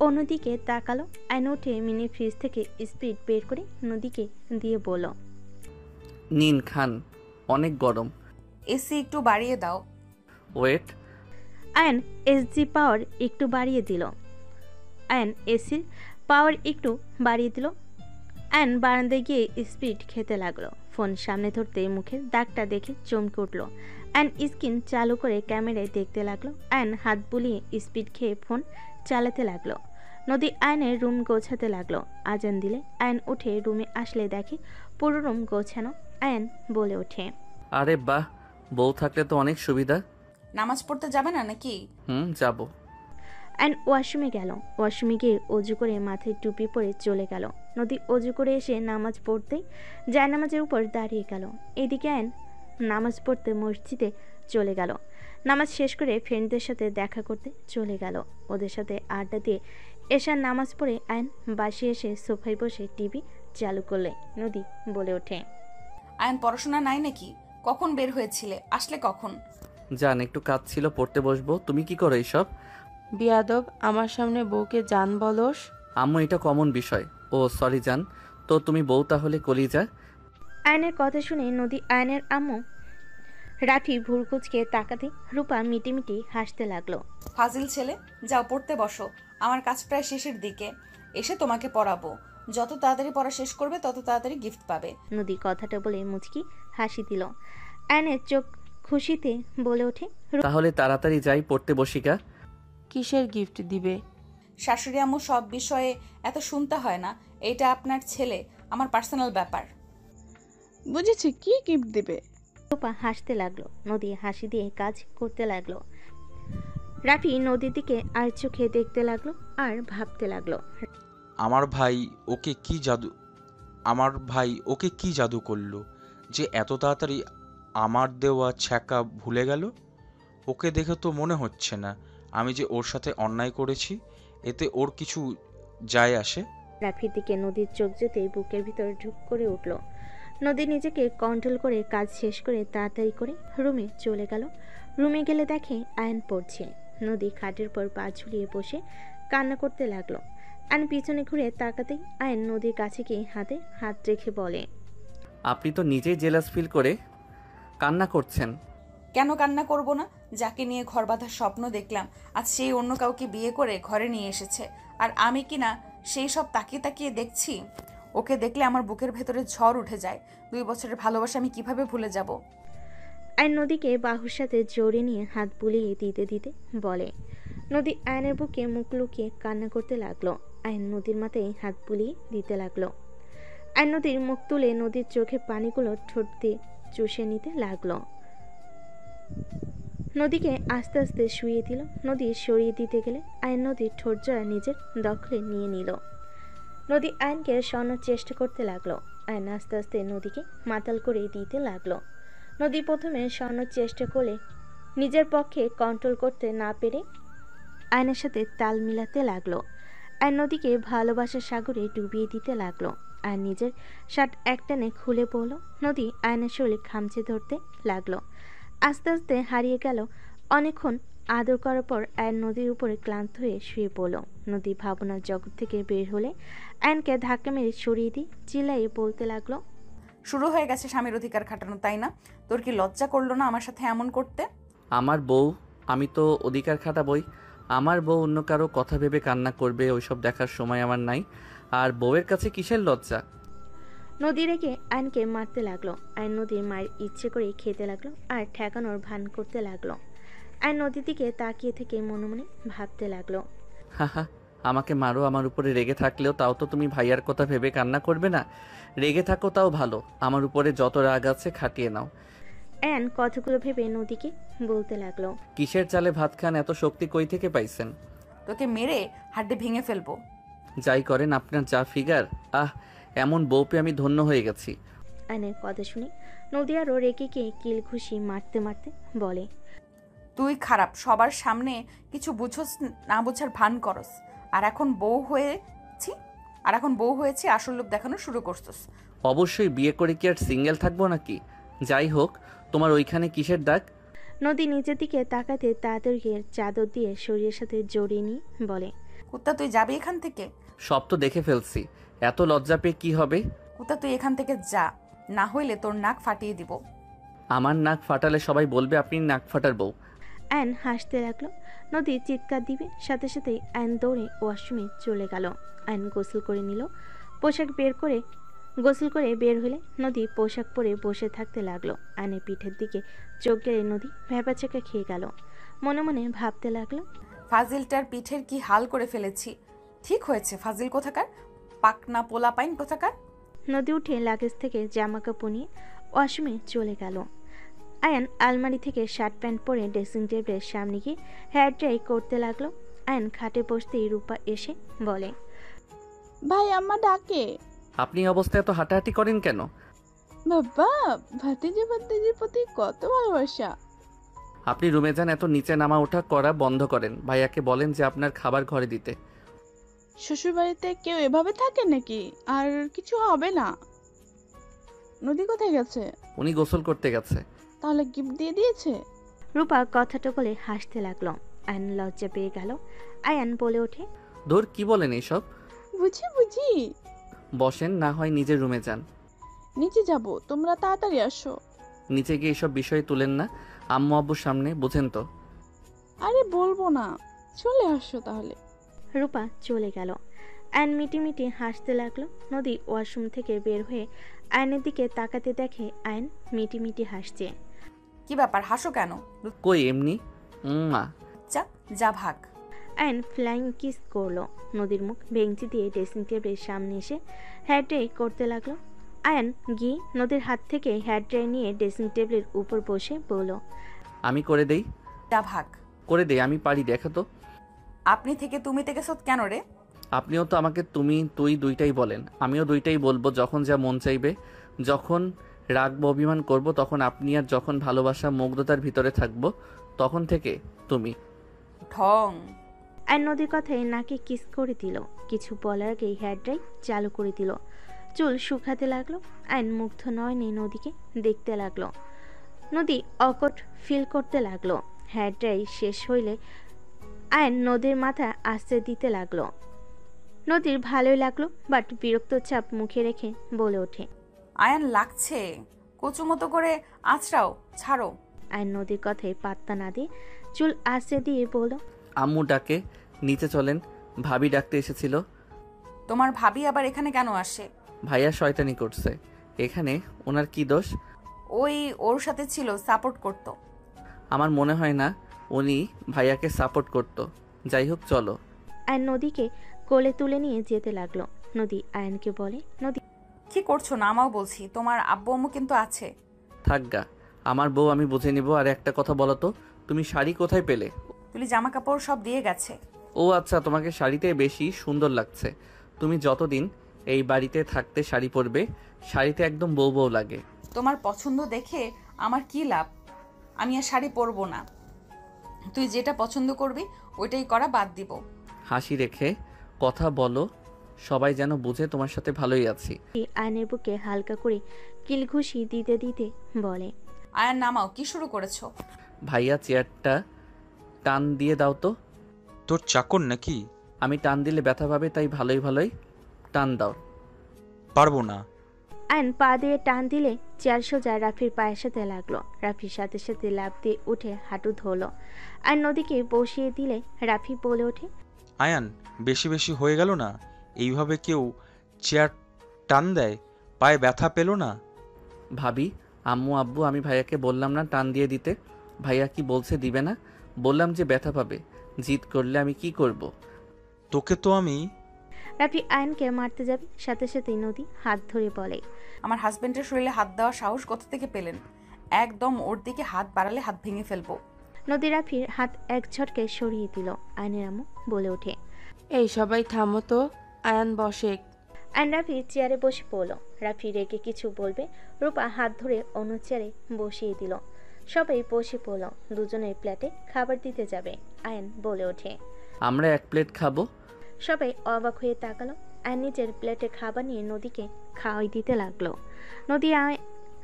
অন্যদিকে তাকালো। আয়ন উঠে মিনি ফ্রিজ থেকে স্পিড বের করে নদীকে দিয়ে বলল, নিন খান, অনেক গরম। এসি একটু বাড়িয়ে দাও। ওয়েট। আয়ন এসজি পাওয়ার একটু বাড়িয়ে দিল। আয়ন এসির পাওয়ার একটু বাড়িয়ে দিল। আয়ন বারান্দায় গিয়ে স্পিড খেতে লাগলো। ফোন সামনে ধরতে মুখের দাগটা দেখে চমকে উঠল। আয়ন স্ক্রিন চালু করে ক্যামেরায় দেখতে লাগলো। আয়ন হাত বুলিয়ে স্পিড খেয়ে ফোন চালাতে লাগলো। নদী আয়নের রুম গোছাতে লাগলো। আজান দিলে আয়ন উঠে রুমে আসলে দেখে পুরো রুম গোছানো। আয়ন বলে ওঠে, আরে বাহ, বউ থাকলে তো অনেক সুবিধা। নামাজ পড়তে যাবে না নাকি? যাবো। অ্যান্ড ওয়াশরুমে গেল। ওয়াশরুমে গিয়ে অজু করে মাথায় টুপি পরে চলে গেল। নদী অজু করে এসে নামাজ পড়তেই জায়নামাজের উপর দাঁড়িয়ে গেল। এদিকে আয়ন নামাজ পড়তে মসজিদে চলে গেল। নামাজ শেষ করে ফ্রেন্ডদের সাথে দেখা করতে চলে গেল। ওদের সাথে আড্ডা দিয়ে এশার নামাজ পড়ে আয়ন বাসে এসে সোফায় বসে টিভি চালু করলে নদী বলে ওঠে, আয়ন পড়াশোনা নাই নাকি? কখন বের হয়েছিলে? আসলে কখন? জান একটু কাজ ছিল, পড়তে বসবো। তুমি কি করো এইসব? বিয়াদব, আমার সামনে বউকে জান বলস? আম্মু এটা কমন বিষয়। ও সরি জান, তো তুমি বউ তাহলে কলিজা? আয়নের কথা শুনে নদী আয়নের আম্মু রাফি ভুরকুচকে তাকাতে রূপা মিটিমিটি হাসতে লাগলো। ফাজিল ছেলে, যাও পড়তে বসো। আমার কাজ প্রায় শেষের দিকে, এসে তোমাকে পড়াবো। যত তাড়াতাড়ি পড়া শেষ করবে তত তাড়াতাড়ি গিফট পাবে। নদী কথাটা বলে মুচকি হাসি দিল। আয়নের চোখ খুশিতে বলে ওঠে, তাহলে তাড়াতাড়ি যাই, পড়তে বসিকা। কিসের গিফট দিবে? শাশুড়ি আম্মু সব বিষয়ে এত শুনতে হয় না। এটা আপনার ছেলে, আমার পার্সোনাল ব্যাপার। বুঝেছি, কি গিফট দিবে? রূপা হাসতে লাগলো। নদী হাসি দিয়ে কাজ করতে লাগলো। রাফি নদীর দিকে আর চোখে দেখতে লাগলো আর ভাবতে লাগলো, আমার ভাই ওকে কি জাদু করলো যে এত তাড়াতাড়ি আমার দেওয়া ছ্যাঁকা ভুলে গেল? ওকে দেখে তো মনে হচ্ছে না আমি যে ওর সাথে অন্যায় করেছি। এতে ওর কিছু যায় আসে? রাফির দিকে নদীর চোখ যেতেই বুকের ভিতর ঢুক করে উঠল। নদী নিজেকে কন্ট্রোল করে কাজ শেষ করে তাড়াতাড়ি করে রুমে চলে গেল। রুমে গেলে দেখে আয়ন পড়ছে। নদী খাটের পর পা ঝুলিয়ে বসে কান্না করতে লাগলো। আয়ন পিছনে ঘুরে তাকাতেই আয়ন নদীর কাছে গিয়ে হাতে হাত রেখে বলে, আপনি তো নিজেই জেলাস ফিল করে কান্না করছেন। কেন কান্না করব না? যাকে নিয়ে ঘর বাঁধার স্বপ্ন দেখলাম, আজ সেই অন্য কাউকে বিয়ে করে ঘরে নিয়ে এসেছে। আর আমি কিনা সেই সব তাকিয়ে তাকিয়ে দেখছি। ওকে দেখলে আমার বুকের ভেতরে ঝড় উঠে যায়। 2 বছরের ভালোবাসা আমি কিভাবে ভুলে যাব? আয়ন নদীকে বাহুর সাথে জড়িয়ে নিয়ে হাত বুলিয়ে দিতে দিতে বলে। নদী আয়নের বুকে মুখ লুকিয়ে কান্না করতে লাগলো। আয়ন নদীর মাথায় হাত বুলিয়ে দিতে লাগলো। আয়ন নদীর মুখ তুলে নদীর চোখে পানিগুলো ঠোঁট দিয়ে চুষে নিতে লাগলো। নদীকে আস্তে আস্তে শুইয়ে দিল। নদী সরিয়ে দিতে গেলে আয়ন নদীর ঠোঁট জোড়া নিজের দখলে নিয়ে নিল। নদী আয়নকে সরানোর চেষ্টা করতে লাগলো। আয়ন আস্তে আস্তে নদীকে মাতাল করে দিতে লাগলো। নদী প্রথমে সরানোর চেষ্টা করলে নিজের পক্ষে কন্ট্রোল করতে না পেরে আয়নের সাথে তাল মিলাতে লাগলো। আয়ন নদীকে ভালোবাসার সাগরে ডুবিয়ে দিতে লাগলো। আর নিজের শার্ট একটানে খুলে পড়ল। নদী আয়নের শরীর খামচে ধরতে লাগলো। আস্তে আস্তে হারিয়ে গেল। অনেকক্ষণ আদর করার পর আয়ন নদীর উপরে ক্লান্ত হয়ে শুয়ে পড়ল। নদী ভাবনার জগৎ থেকে বের হলে আয়নকে ধাক্কা মেরে সরিয়ে দিয়ে চিল্লাইয়ে বলতে লাগলো, শুরু হয়ে গেছে স্বামীর অধিকার খাটানো, তাই না? তোর কি লজ্জা করলো না আমার সাথে এমন করতে? আমার বউ, আমি তো অধিকার খাটাবই। আমার বউ অন্য কারো কথা ভেবে কান্না করবে, ওইসব দেখার সময় আমার নাই। আর বউয়ের কাছে কিসের লজ্জা? নদী রেখে আয়নকে মারতে লাগলো। আয়ন নদীর মায়ের ইচ্ছে করে খেতে লাগলো আর ঠেকানোর ভান করতে লাগলো। আয়ন নদীর দিকে তাকিয়ে থেকে মনে মনে ভাবতে লাগলো, হাহা, আমাকে মারো, আমার উপরে রেগে থাকলেও তাও তো তুমি ভাইয়ার কথা ভেবে কান্না করবে না। রেগে থাকো তাও ভালো, আমার উপরে যত রাগ আছে খাটিয়ে নাও। আয়ন কথাগুলো ভেবে নদীকে বলতে লাগলো, কিসের চালে ভাত খান, এত শক্তি কই থেকে পাইছেন? তোকে মেরে হাড্ডি ভেঙে ফেলবো। যাই করেন আপনার যা ফিগার, এমন বউ পেয়ে আমি ধন্য হয়ে গেছি। আয়নের কথা শুনে নদী আরও রেগে গিয়ে কিল ঘুষি মারতে মারতে বলে, তুই খারাপ, সবার সামনে কিছু বুঝোস না, বোঝার ভান করস। আর এখন বউ হয়েছি আসল লোক দেখানো শুরু করছস। অবশ্যই, বিয়ে করে কি আর সিঙ্গেল থাকবো নাকি? যাই হোক, তোমার ওইখানে কিসের দাগ? নদী নিচের দিকে তাকাতে তাড়াতাড়ি চাদর দিয়ে শরীরের সাথে জড়িয়ে নিয়ে বলে, কুত্তা তুই যাবি এখান থেকে? সব তো দেখে ফেলছি, এত লজ্জা পেয়ে কি হবে? কুত্তা তুই এখান থেকে যা, না হইলে তোর নাক ফাটিয়ে দিব। আমার নাক ফাটালে সবাই বলবে আপনি নাক ফাটার বউ। আয়ন হাসতে লাগলো। নদী চিৎকার দিবে, সাথে সাথেই আয়ন দৌড়ে ওয়াশরুমে চলে গেল। আয়ন গোসল করে নিল, গোসল করে বের হলে নদী পোশাক পরে বসে থাকতে লাগলো। আয়নের পিঠের দিকে চোখ গেলে নদী ভ্যাপাচাকা খেয়ে গেল। মনে মনে ভাবতে লাগলো, ফাজিলটার পিঠের কি হাল করে ফেলেছি। ঠিক হয়েছে, ফাজিল কোথাকার, পাকনা পোলা পাইন কোথাকার। নদী উঠে লাগেজ থেকে জামা কাপড় নিয়ে ওয়াশরুমে চলে গেল। আয়ান আলমারি থেকে শার্ট প্যান্ট পরে ড্রেসিং টেবিলের সামনে গিয়ে হেয়ার ড্রাই করতে লাগলো। আয়ান খাটে বসতেই রূপা এসে বলে, ভাই আম্মা ডাকে। আপনি অবস্থায় এত হাঁটাহাঁটি করেন কেন? বাবা, ভাতিজির প্রতি কত ভালোবাসা। আপনি রুমে যান, এত নিচে নামা ওঠা করা বন্ধ করেন। ভাইয়াকে বলেন যে আপনার খাবার ঘরে দিতে। শ্বশুর বাড়িতে কেউ এভাবে থাকে নাকি? আর কিছু হবে না। নদী কোথায় গেছে? উনি গোসল করতে গেছে। তাহলে গিফট দিয়ে দিয়েছে? রূপা কথাটা বলে হাসতে লাগলো। আয়ান লজ্জা পেয়ে গেল। আয়ান বলে ওঠে, ধুর, কি বলেন এইসব? বুঝি। বসেন, না হয় নিজের রুমে যান। নিচে যাব, তোমরা তাড়াতাড়ি আসো। নিচে গিয়ে এসব বিষয়ে তুলেন না, আম্মু আব্বুর সামনে, বুঝেন তো। আরে বলবো না, চলে আসো তাহলে। রূপা চলে গেল। আয়ন মিটি হাসতে লাগলো। নদী ওয়াশরুম থেকে বের হয়ে আয়নের দিকে তাকাতে দেখে আয়ন মিটি হাসছে। কি ব্যাপার, হাসো কেন? কই এমনি। মা যা ভাগ। আয়ন ফ্লাইং কিস করলো। নদীর মুখ ভেঙচি দিয়ে ড্রেসিং টেবিলের সামনে এসে হেয়ার ড্রাই করতে লাগলো। আয়ন গিয়ে নদীর হাত থেকে হেয়ার ড্রাই নিয়ে ড্রেসিং টেবিলের উপর বসে বলল, আমি করে দেই। যা ভাগ। করে দেই, আমি পারি, দেখো তো। আপনি থেকে তুমি থেকে সত কেন রে? আপনিও তো আমাকে তুমি তুই দুইটাই বলেন, আমিও দুইটাই বলবো। যখন যা মন চাইবে, যখন রাগবো অভিমান করব তখন আপনি, আর যখন ভালোবাসা মুগ্ধতার ভিতরে থাকবো তখন থেকে তুমি। ঢং। আর নদীর কথায় নাকে কিস করে দিল। কিছু বলার আগেই হেয়ার ড্রাই চালু করে দিল। চুল শুকাতে লাগলো। আইন মুগ্ধ নয়নে নদীকে দেখতে লাগলো। নদী অকট ফিল করতে লাগলো। হেয়ার ড্রাই শেষ হইলে আয়ন নদীর মাথা আস্তে দিতে লাগলো। নদীর ভালোই লাগলো, বাট বিরক্ত চাপ মুখে রেখে বলে ওঠে, আয়ান লাগছে, কচু মতো করে আছড়াও, ছাড়ো। আয়ন নদীর কথায় পাত্তা না দিয়ে চুল আস্তে দিয়ে বলল, আম্মু ডাকে, নিচে চলেন, ভাবি ডাকতে এসেছিল। তোমার ভাবি আবার এখানে কেন আসে? ভাইয়া শয়তানি করছে। এখানে ওনার কি দোষ? ওই ওর সাথে ছিল, সাপোর্ট করতো। আমার মনে হয় না উনি ভাইয়াকে সাপোর্ট করতো। যাই হোক, চলো। আয়ন নদীকে কোলে তুলে নিয়ে যেতে লাগলো। নদী আয়নকে বলে, নদী কি করছো? নামাও বলছি, তোমার আব্বু আম্মু কিন্তু আছে। থাকগা, আমার বউ আমি বুঝে নিব। আর একটা কথা বলো তো, তুমি শাড়ি কোথায় পেলে? তুলি জামা কাপড় সব দিয়ে গেছে। ও আচ্ছা, তোমাকে শাড়িতে বেশি সুন্দর লাগছে। তুমি যতদিন এই বাড়িতে থাকতে শাড়ি পরবে, শাড়িতে একদম বউ বউ লাগে। তোমার পছন্দ দেখে আমার কি লাভ? আমি আর শাড়ি পরবো না। তুই যেটা পছন্দ করবি ওইটাই করা বাদ দিব। হাসি রেখে কথা বলো, সবাই যেন বুঝে তোমার সাথে ভালোই আছি। আয়নের বুকে হালকা করে কিলঘুষি দিতে দিতে বলে, আয়ান নামাও, কি শুরু করেছো? ভাইয়া চেয়ারটা টান দিয়ে দাও তো। তোর চাকর নাকি? আমি টান দিলে ব্যথা পাবে, তাই ভালোই টান দাও। পারবো না। আয়ন পা দিয়ে টান দিলে চেয়ার সোজা রাফির পায়ের সাথে লাগলো। রাফির সাথে সাথে লাফ দিয়ে উঠে হাঁটু ধরলো। আর নদীকে বসিয়ে দিলে রাফি বলে ওঠে, আয়ান, বেশি হয়ে গেল না? এইভাবে কেউ চেয়ার টান দেয়? পায়ে ব্যথা পেল না? ভাবি, আম্মু আব্বু, আমি ভাইয়াকে বললাম না টান দিয়ে দিতে? ভাইয়া কি বলছে দিবে না? বললাম যে ব্যথা পাবে। জিদ করলে আমি কি করব? তোকে তো আমি। রাফি আয়নকে মারতে যাবে, সাথে সাথে নদী হাত ধরে বলে, আমার হাজবেন্ডের শরীরে হাত দেওয়ার সাহস কোথা থেকে পেলেন? একদম ওর দিকে হাত বাড়ালে হাত ভেঙে ফেলবো। নদী রাফির হাত এক ঝটকে সরিয়ে দিল। আয়নের আম্মু বলে ওঠে, এই সবাই থামো তো, আয়ান বসে। আয়ন রাফি চেয়ারে বসে পড়ল। রাফি রেগে কিছু বলবে, রূপা হাত ধরে অন্য চেয়ারে বসিয়ে দিল। সবাই বসে পড়ল। দুজনের প্লেটে খাবার দিতে যাবে। আয়ন বলে ওঠে, আমরা এক প্লেট খাবো। সবাই অবাক হয়ে তাকালো। আয়ন নিজের প্লেটে খাবার নিয়ে নদীকে খাওয়াই দিতে লাগলো।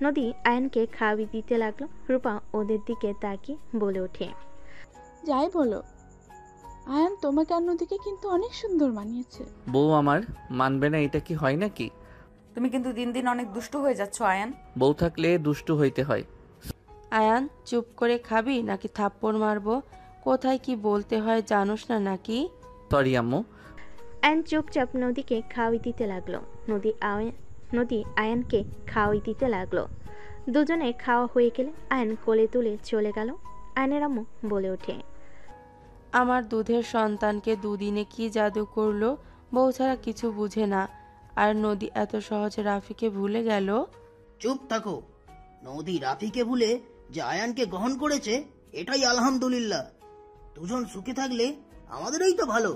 নদী আয়নকে খাওয়াই দিতে লাগলো। রূপা ওদের দিকে তাকিয়ে বলে ওঠে, যাই বলো, আয়ান তোমাকে আর নদীকে কিন্তু অনেক সুন্দর মানিয়েছে। বউ আমার মানবে না, এটা কি হয় নাকি? তুমি কিন্তু দিন দিন অনেক দুষ্টু হয়ে যাচ্ছ আয়ান। বউ থাকলে দুষ্টু হইতে হয়। আয়ান, চুপ করে খাবি নাকি থাপ্পড় মারবো? কোথায় কি বলতে হয় জানোস না নাকি? সরি আম্মু। আয়ান চুপচাপ নদীকে খাওয়াই দিতে লাগলো। নদী আয়ানকে খাওয়াই দিতে লাগলো। দুজনে খাওয়া হয়ে গেলে আয়ান কোলে তুলে চলে গেল। আয়ানের আম্মু বলে ওঠে, আমার দুধের সন্তানকে দুদিনে কি জাদু করলো, বউ ছাড়া কিছু বুঝে না। আর নদী এত সহজে রাফিকে ভুলে গেল। চুপ থাকো। নদী রাফিকে ভুলে যে আয়ানকে গ্রহণ করেছে, এটাই আলহামদুলিল্লাহ। দুজন সুখে থাকলে আমাদেরই তো ভালো।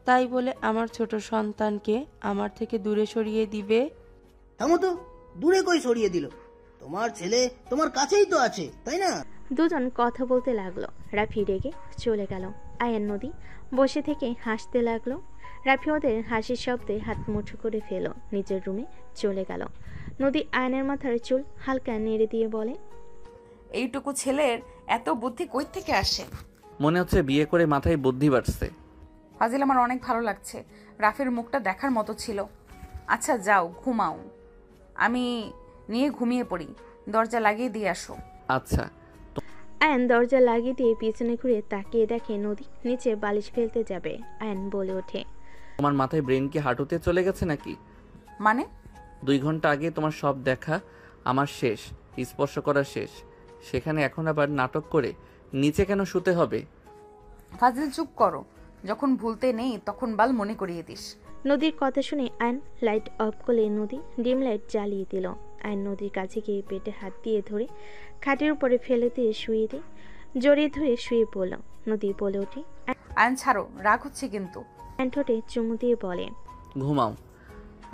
তাই বলে আমার ছোট সন্তানকে আমার থেকে দূরে সরিয়ে দিবে? থামো তো, দূরে কই সরিয়ে দিল? তোমার ছেলে তোমার কাছেই তো আছে, তাই না? দুজন কথা বলতে লাগলো। রাফি রেগে চলে গেল। আয়ান নদী বসে থেকে হাসতে লাগলো। রাফি ওদের হাসির শব্দে হাত মুঠো করে ফেল, নিজের রুমে চলে গেল। নদী আয়নের মাথার চুল হালকা নেড়ে দিয়ে বলে, এইটুকু ছেলের এত বুদ্ধি কই থেকে আসে? মনে হচ্ছে বিয়ে করে মাথায় বুদ্ধি বাড়ছে। ফাজিল, আমার অনেক ভালো লাগছে। রাফির মুখটা দেখার মতো ছিল। আচ্ছা যাও ঘুমাও, আমি নিয়ে ঘুমিয়ে পড়ি। দরজা লাগিয়ে দিয়ে আসো। আচ্ছা। আয়ন দরজা লাগিয়ে দিয়ে পিছনে ঘুরে তাকিয়ে দেখে নদী নিচে বালিশ ফেলতে যাবে। আয়ন বলে ওঠে, তোমার মাথায় ব্রেন কি হাঁটুতে চলে গেছে নাকি? মানে? 2 ঘন্টা আগে তোমার সব দেখা আমার শেষ, স্পর্শ করা শেষ, সেখানে এখন আবার নাটক করে নিচে কেন শুতে হবে? ফাজিল চুপ করো, যখন ভুলতে নেই তখন বাল মনে করিয়ে দিস। নদীর কথা শুনে আয়ন লাইট অফ করে নদী ডিম লাইট জ্বালিয়ে দিল। আয়ন নদীর কাছে গিয়ে পেটে হাত দিয়ে ধরে খাটের উপরে ফেলে দিয়ে শুয়ে দিয়ে জড়িয়ে ধরে শুয়ে পড়ল। নদী বলে ওঠে, আয়ন ছাড়ো, রাগ হচ্ছে কিন্তু। আয়ন ঠোঁটে চুমু দিয়ে বলে, ঘুমাও।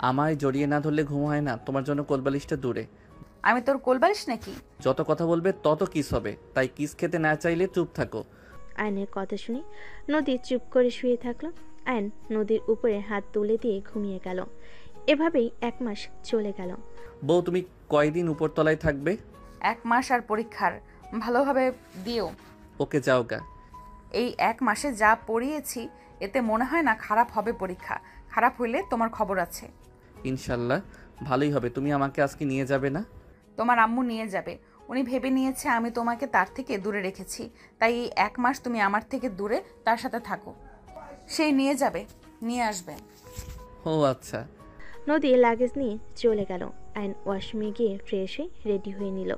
আমায় জড়িয়ে না ধরলে ঘুম হয় না। তোমার জন্য কোলবালিশটা দূরে। আমি তোর কোলবালিশ নাকি? যত কথা বলবে তত কিস হবে, তাই কিস খেতে না চাইলে চুপ থাকো। আয়নের কথা শুনে নদী চুপ করে শুয়ে থাকলো। আয়ন নদীর উপরে হাত তুলে দিয়ে ঘুমিয়ে গেল। এভাবেই 1 মাস চলে গেল। বউ, তুমি কয়দিন উপরতলায় থাকবে? 1 মাস আর পরীক্ষার ভালোভাবে দিও। ওকে, যাও গা। এই 1 মাসে যা পড়িয়েছি এতে মনে হয় না খারাপ হবে পরীক্ষা। খারাপ হইলে তোমার খবর আছে। ইনশাল্লাহ ভালোই হবে। তুমি আমাকে আজকে নিয়ে যাবে না? তোমার আম্মু নিয়ে যাবে। উনি ভেবে নিয়েছে আমি তোমাকে তার থেকে দূরে রেখেছি, তাই এই 1 মাস তুমি আমার থেকে দূরে তার সাথে থাকো। সেই নিয়ে যাবে, নিয়ে আসবে। ও আচ্ছা। নদী লাগেজ নিয়ে চলে গেল। আয়ন ওয়াশরুমে গিয়ে ফ্রেশ হয়ে রেডি হয়ে নিল।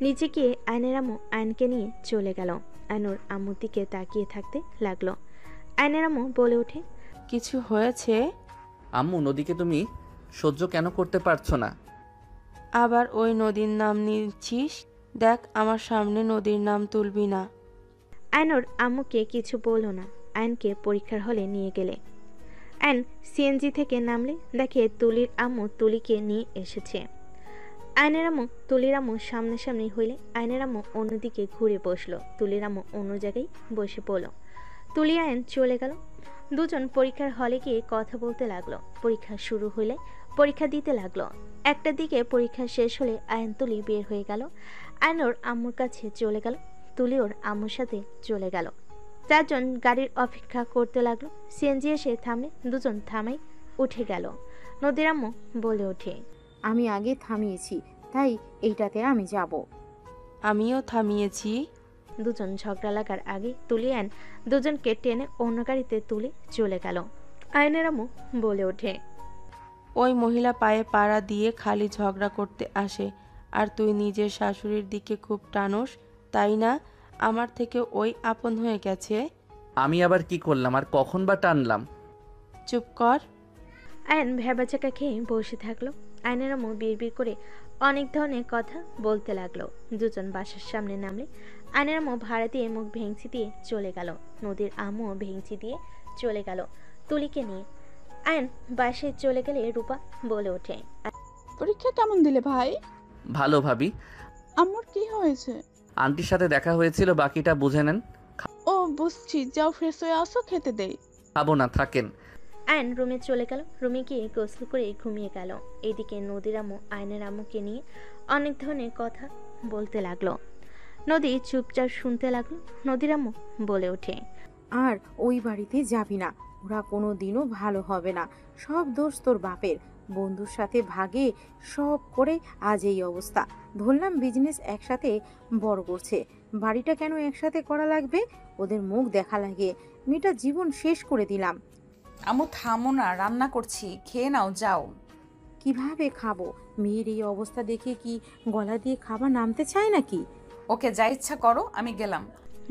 নিচে গিয়ে আয়নের আম্মু আয়নকে নিয়ে চলে গেল। আয়নুর আম্মুর দিকে তাকিয়ে থাকতে লাগলো। আয়নের আম্মু বলে ওঠে, কিছু হয়েছে? আম্মু, নদীকে তুমি সহ্য কেন করতে পারছো না? আবার ওই নদীর নাম নিচ্ছিস? দেখ, আমার সামনে নদীর নাম তুলবি না। আয়নুর আম্মুকে কিছু বলল না। আয়নকে পরীক্ষার হলে নিয়ে গেলে আয়ন সিএনজি থেকে নামলে দেখে তুলির আম্মু তুলিকে নিয়ে এসেছে। আয়নের আম্মু তুলির আম্মু সামনাসামনি হইলে আয়নের আম্মু অন্যদিকে ঘুরে বসলো। তুলির আম্মু অন্য জায়গায় বসে পড়ল। তুলি আয়ন চলে গেল। দুজন পরীক্ষার হলে গিয়ে কথা বলতে লাগলো। পরীক্ষা শুরু হলে পরীক্ষা দিতে লাগলো। একটা দিকে পরীক্ষা শেষ হলে আয়ন তুলি বের হয়ে গেল। আয়ন ওর আম্মুর কাছে চলে গেল। তুলি ওর আম্মুর সাথে চলে গেল। 4 জন গাড়ির অপেক্ষা করতে লাগলো। সিএনজি এসে থামলে দুজন থামাই উঠে গেল। নদীর আম্মু বলে ওঠে, আমি আগে থামিয়েছি, তাই এইটাতে আমি যাব। আমিও থামিয়েছি। দুজন ঝগড়া লাগার আগে তুলি আয়ন দুজনকে টেনে অন্য গাড়িতে তুলে চলে গেল। আয়নের আম্মু বলে ওঠে, ওই মহিলা পায়ে পাড়া দিয়ে খালি ঝগড়া করতে আসে, আর তুই নিজের শাশুড়ির দিকে খুব টানোস, তাই না? আমার থেকে ওই আপন হয়ে গেছে। আমি আবার কি করলাম আর কখন বা টানলাম? চুপ কর। আয়ন ভেবাচাকা খেয়ে বসে থাকলো। আয়নের আম্মু বিড়বিড় করে অনেক ধরনের কথা বলতে লাগলো। দুজন বাসার সামনে নামলে আয়নের আম্মু ভাড়া দিয়ে মুখ ভেঙচি দিয়ে চলে গেল। নদীর আম্মু ভেঙচি দিয়ে চলে গেল তুলিকে নিয়ে। আয়ন বাসায় চলে গেলে রূপা বলে ওঠে, পরীক্ষা কেমন দিলে ভাই? ভালো ভাবি। আম্মুর কি হয়েছে? আন্টির সাথে দেখা হয়েছিল, বাকিটা বুঝে নেন। ও বুঝছি, যাও ফ্রেশ হয়ে আসো, খেতে দেই। খাবো না, থাকেন। আয়ন রুমে চলে গেল। রুমে গিয়ে গোসল করে ঘুমিয়ে গেল। এদিকে নদীর আম্মু আয়নের আম্মুকে নিয়ে অনেক ধরনের কথা বলতে লাগলো। নদী চুপচাপ শুনতে লাগলো। নদীর আম্মু বলে ওঠে, আর ওই বাড়িতে যাবি না, ওরা কোনো দিনও ভালো হবে না, সব দোষ তোর বাপের। বন্ধুর সাথে ভাগে সব করে আজ এই অবস্থা। ধরলাম বিজনেস একসাথে বড় করছে, বাড়িটা কেন একসাথে করা লাগবে? ওদের মুখ দেখা লাগে, মেয়েটা জীবন শেষ করে দিলাম। আম্মু থামো না, রান্না করছি, খেয়ে নাও, যাও। কিভাবে খাবো? মেয়ের এই অবস্থা দেখে কি গলা দিয়ে খাবার নামতে চায় নাকি? ওকে, যা ইচ্ছা করো, আমি গেলাম।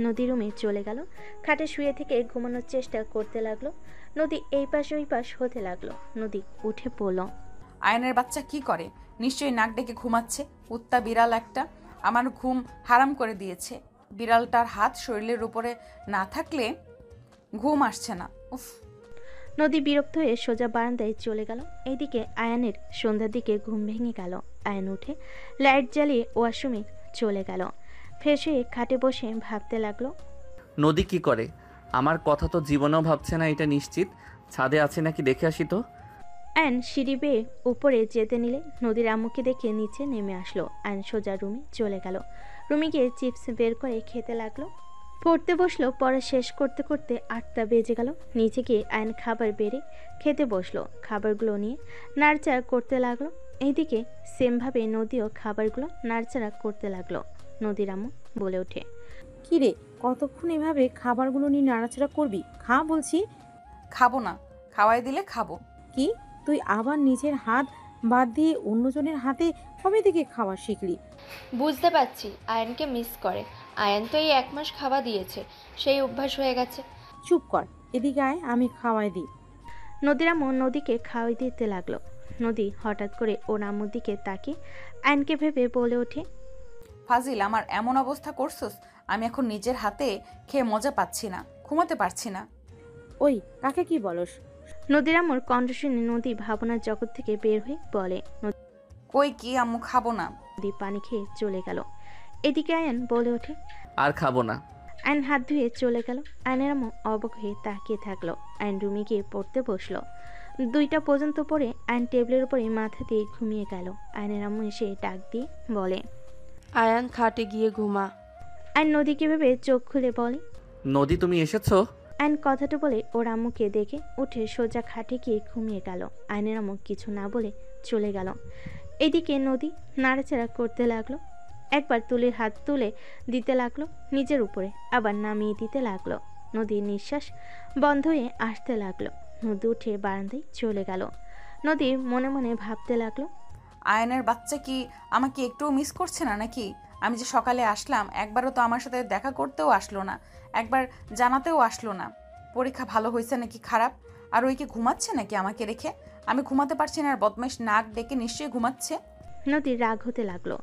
নদী রুমে চলে গেল। খাটে শুয়ে থেকে ঘুমানোর চেষ্টা করতে লাগলো। নদী এই পাশ ওই পাশ হতে লাগলো। নদী উঠে পড়ল। আয়নের বাচ্চা কি করে? নিশ্চয়ই নাক ডেকে ঘুমাচ্ছে। কুত্তা বিড়াল একটা আমার ঘুম হারাম করে দিয়েছে। বিড়ালটার হাত শরীরের উপরে না থাকলে ঘুম আসছে না। উফ। নদী বিরক্ত হয়ে সোজা বারান্দায় চলে গেল। এইদিকে আয়ানের সন্ধ্যার দিকে ঘুম ভেঙে গেল। আয়ান উঠে লাইট জ্বালিয়ে ওয়াশরুমে চলে গেল। ফ্রেশ হয়ে খাটে বসে ভাবতে লাগলো। নদী কি করে? আমার কথা তো জীবনেও ভাবছে না, এটা নিশ্চিত। ছাদে আছে নাকি দেখে আসি তো। আয়ন সিঁড়ি বেয়ে উপরে যেতে নিলে নদীর আম্মুকে দেখে নিচে নেমে আসলো। আয়ন সোজা রুমে চলে গেল। রুমে গিয়ে চিপস বের করে খেতে লাগলো। পড়তে বসলো। পড়া শেষ করতে করতে 8টা বেজে গেল। নিচে গিয়ে আয়ন খাবার বেড়ে খেতে বসলো। খাবারগুলো নিয়ে নাড়চাড়া করতে লাগলো। এইদিকে সেমভাবে নদীও খাবারগুলো নাড়চাড়া করতে লাগলো। নদীর আম্মু বলে ওঠে, কিরে, কতক্ষণ এভাবে খাবারগুলো নিয়ে নাড়াচাড়া করবি? খা বলছি। খাবো না, খাওয়াই দিলে খাবো। কি, তুই আবার নিজের হাত বাদ দিয়ে অন্যজনের হাতে কবে থেকে খাওয়া শিখলি? বুঝতে পারছি আয়নকে মিস করে। আয়ন তো এই 1 মাস খাওয়া দিয়েছে, সেই অভ্যাস হয়ে গেছে। চুপ কর, এদিকে আয়, আমি খাওয়াই দিই। নদীর আম্মু নদীকে খাওয়াই দিতে লাগলো। নদী হঠাৎ করে ওর আম্মুর দিকে তাকিয়ে আয়নকে ভেবে বলে ওঠে, ফাজিল, আমার এমন অবস্থা করছস, আমি এখন নিজের হাতে খেয়ে মজা পাচ্ছি না, ঘুমাতে পারছি না। ওই, কাকে কি বলস? নদীর আম্মুর কণ্ঠ শুনে নদী ভাবনার জগৎ থেকে বের হয়ে বলে। কই কি আম্মু, খাবো না। নদী পানি খেয়ে চলে গেল। এদিকে আয়ন বলে ওঠে, আর খাবো না। আয়ন হাত ধুয়ে চলে গেল। আয়নের আম্মু অবাক হয়ে তাকিয়ে থাকলো। আয়ন রুমে গিয়ে পড়তে বসলো। 2টা পর্যন্ত পড়ে আয়ন টেবিলের উপরে মাথা দিয়ে ঘুমিয়ে গেল। আয়নের আম্মু এসে ডাক দিয়ে বলে, আয়ান খাটে গিয়ে ঘুমা। আয়ন নদীকে ভেবে চোখ খুলে বলে, নদী তুমি এসেছো? আয়ন কথাটা বলে ওর আম্মুকে দেখে উঠে সোজা খাটে গিয়ে ঘুমিয়ে গেল। আয়নের আম্মু কিছু না বলে চলে গেল। এদিকে নদী নাড়াচাড়া করতে লাগলো। একবার তুলির হাত তুলে দিতে লাগলো নিজের উপরে, আবার নামিয়ে দিতে লাগলো। নদীর নিঃশ্বাস বন্ধ হয়ে আসতে লাগলো। নদী উঠে বারান্দায় চলে গেল। নদী মনে মনে ভাবতে লাগলো, আয়নের বাচ্চা কি আমাকে একটুও মিস করছে না নাকি? আমি যে সকালে আসলাম, একবারও তো আমার সাথে দেখা করতেও আসলো না, একবার জানাতেও আসলো না পরীক্ষা ভালো হয়েছে নাকি খারাপ। আর ওই কি ঘুমাচ্ছে নাকি আমাকে রেখে? আমি ঘুমাতে পারছি না, আর বদমাইশ নাক ডেকে নিশ্চয়ই ঘুমাচ্ছে। নদীর রাগ হতে লাগলো।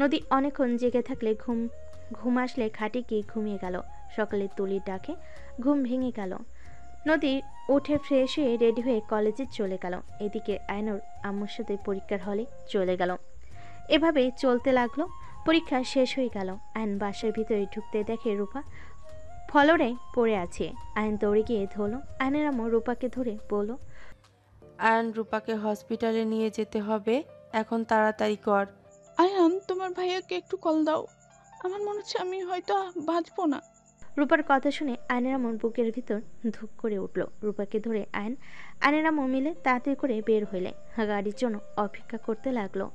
নদী অনেকক্ষণ জেগে থাকলে ঘুম আসলে খাটে গিয়ে ঘুমিয়ে গেল। সকালে তুলির ডাকে ঘুম ভেঙে গেল। নদী উঠে ফ্রেশ হয়ে রেডি হয়ে কলেজে চলে গেল। এদিকে আয়নুর আম্মুর সাথে পরীক্ষার হলে চলে গেল। এভাবেই চলতে লাগলো। পরীক্ষা শেষ হয়ে গেল। আয়ন বাসার ভিতরে ঢুকতে দেখে রূপা ফ্লোরে পড়ে আছে। আয়ন দৌড়ে গিয়ে ধরলো। আয়নের আম্মু রূপাকে ধরে বলল, আয়ান রূপাকে হসপিটালে নিয়ে যেতে হবে, এখন তাড়াতাড়ি কর। আয়ান, তোমার ভাইয়াকে একটু কল দাও, আমার মনে হচ্ছে আমি হয়তো বাঁচবো না। রূপার কথা শুনে আয়নের আম্মুর বুকের ভিতর ধুক করে উঠল। রূপাকে ধরে আয়নের আম্মু মিলে তাড়াতাড়ি করে বের হইলে গাড়ির জন্য অপেক্ষা করতে লাগলো।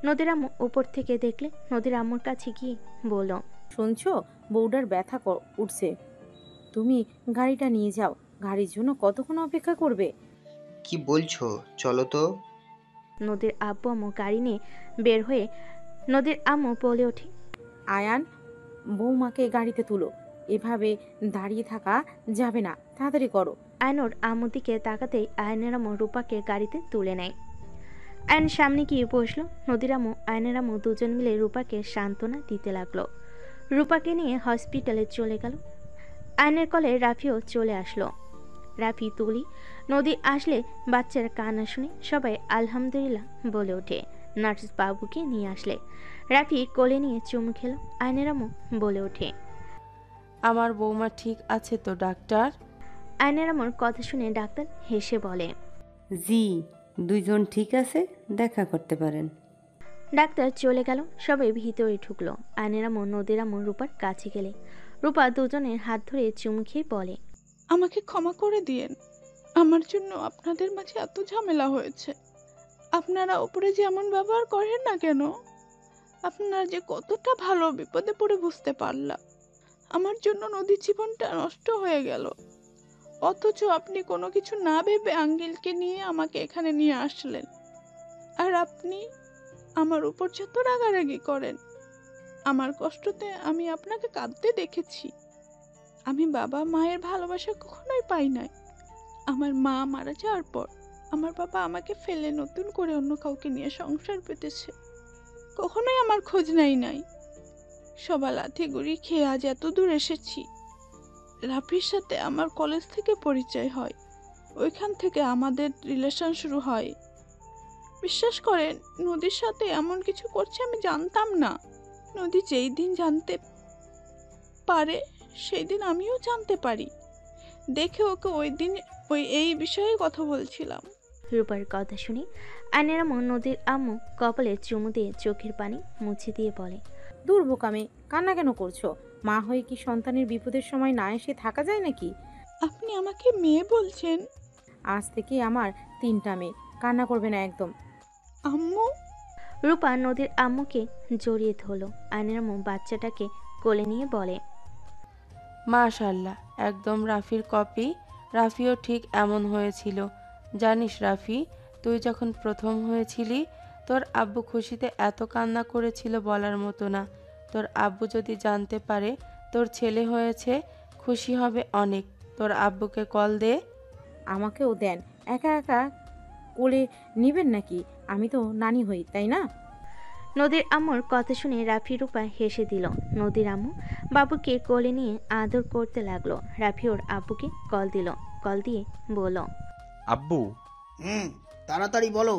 নদীর আম্মু উপর থেকে দেখলে নদীর আম্মুর কাছে গিয়ে বলল, শুনছো, বউডার ব্যথা উঠছে, তুমি গাড়িটা নিয়ে যাও। গাড়ির জন্য কতক্ষণ অপেক্ষা করবে? কি বলছো, চলো তো। নদীর আব্বু আম্মু গাড়ি নিয়ে বের হয়ে নদীর আম্মু বলে ওঠে, আয়ান, বৌমাকে গাড়িতে তুলো, এভাবে দাঁড়িয়ে থাকা যাবে না, তাড়াতাড়ি করো। আয়নোর আম্মুর দিকে তাকাতেই আয়নের আম্মু রূপাকে গাড়িতে তুলে নেয়। আয়ন সামনে গিয়ে বসলো। নদীর আম্মু আয়নের আম্মু দুজন মিলে রূপাকে সান্ত্বনা দিতে লাগলো। রূপাকে নিয়ে হসপিটালে চলে গেল। আয়নের কলে রাফিও চলে আসলো। রাফি, তুলি, নদী আসলে বাচ্চার কান্না শুনে সবাই আলহামদুলিল্লাহ বলে ওঠে। নার্স বাবুকে নিয়ে আসলে রাফি কোলে নিয়ে চুমু খেলো। আয়নের আম্মু বলে ওঠে, আমার বৌমা ঠিক আছে তো ডাক্তার? আয়নের আম্মুর কথা শুনে ডাক্তার হেসে বলে, জি, দুইজন ঠিক আছে, দেখা করতে পারেন। ডাক্তার চলে গেল। সবাই ভিতরে ঢুকলো। আয়নের আম্মু নদীর আম্মু রূপার কাছে গেলে রূপা দুজনের হাত ধরে চুমু খেয়ে বলে, আমাকে ক্ষমা করে দিয়েন, আমার জন্য আপনাদের মাঝে এত ঝামেলা হয়েছে। আপনারা উপরে যেমন ব্যবহার করেন না কেন, আপনারা যে কতটা ভালো, বিপদে পড়ে বুঝতে পারলাম। আমার জন্য নদীর জীবনটা নষ্ট হয়ে গেল, অথচ আপনি কোনো কিছু না ভেবে আঙ্কেলকে নিয়ে আমাকে এখানে নিয়ে আসলেন। আর আপনি আমার উপর যত রাগারাগি করেন, আমার কষ্টতে আমি আপনাকে কাঁদতে দেখেছি। আমি বাবা মায়ের ভালোবাসা কখনোই পাই নাই। আমার মা মারা যাওয়ার পর আমার বাবা আমাকে ফেলে নতুন করে অন্য কাউকে নিয়ে সংসার পেতেছে, কখনোই আমার খোঁজ নাই। সবার লাথি গুড়ি খেয়ে আজ এত দূর এসেছি। রাফির সাথে আমার কলেজ থেকে পরিচয় হয়, ওইখান থেকে আমাদের রিলেশন শুরু হয়। বিশ্বাস করেন, নদীর সাথে এমন কিছু করছে আমি জানতাম না। নদী যেই দিন জানতে পারে সেই দিন আমিও জানতে পারি। দেখে ওকে এই বিষয়ে কথা বলছিলাম। রূপার কথা শুনে আয়নের আম্মু নদীর আম্মু কপালে চুমু দিয়ে চোখের পানি মুছে দিয়ে বলে, দূর বোকামে, কান্না কেন করছো? মা হয়ে কি সন্তানের বিপদের সময় না এসে থাকা যায় নাকি? আপনি আমাকে মেয়ে বলছেন? আজ থেকে আমার 3টা মেয়ে, কান্না করবে না একদম। আম্মু। রূপা নদীর আম্মুকে জড়িয়ে ধরলো। আয়নের আম্মু বাচ্চাটাকে কোলে নিয়ে বলে, মাশাআল্লাহ, একদম রাফির কপি। রাফিও ঠিক এমন হয়েছিল। জানিস রাফি, তুই যখন প্রথম হয়েছিলি তোর আব্বু খুশিতে এত কান্না করেছিল বলার মতো না। তোর আব্বু যদি জানতে পারে তোর ছেলে হয়েছে, খুশি হবে অনেক। তোর আব্বুকে কল দে। আমাকেও দেন, একা একা কোলে নিবেন নাকি? আমি তো নানি হই, তাই না? নদীর আম্মুর কথা শুনে রাফি রূপা হেসে দিল। নদীর আম্মু বাবুকে কোলে নিয়ে আদর করতে লাগলো। রাফি ওর আব্বুকে কল দিল। কল দিয়ে বলল, আব্বু। তাড়াতাড়ি বলো,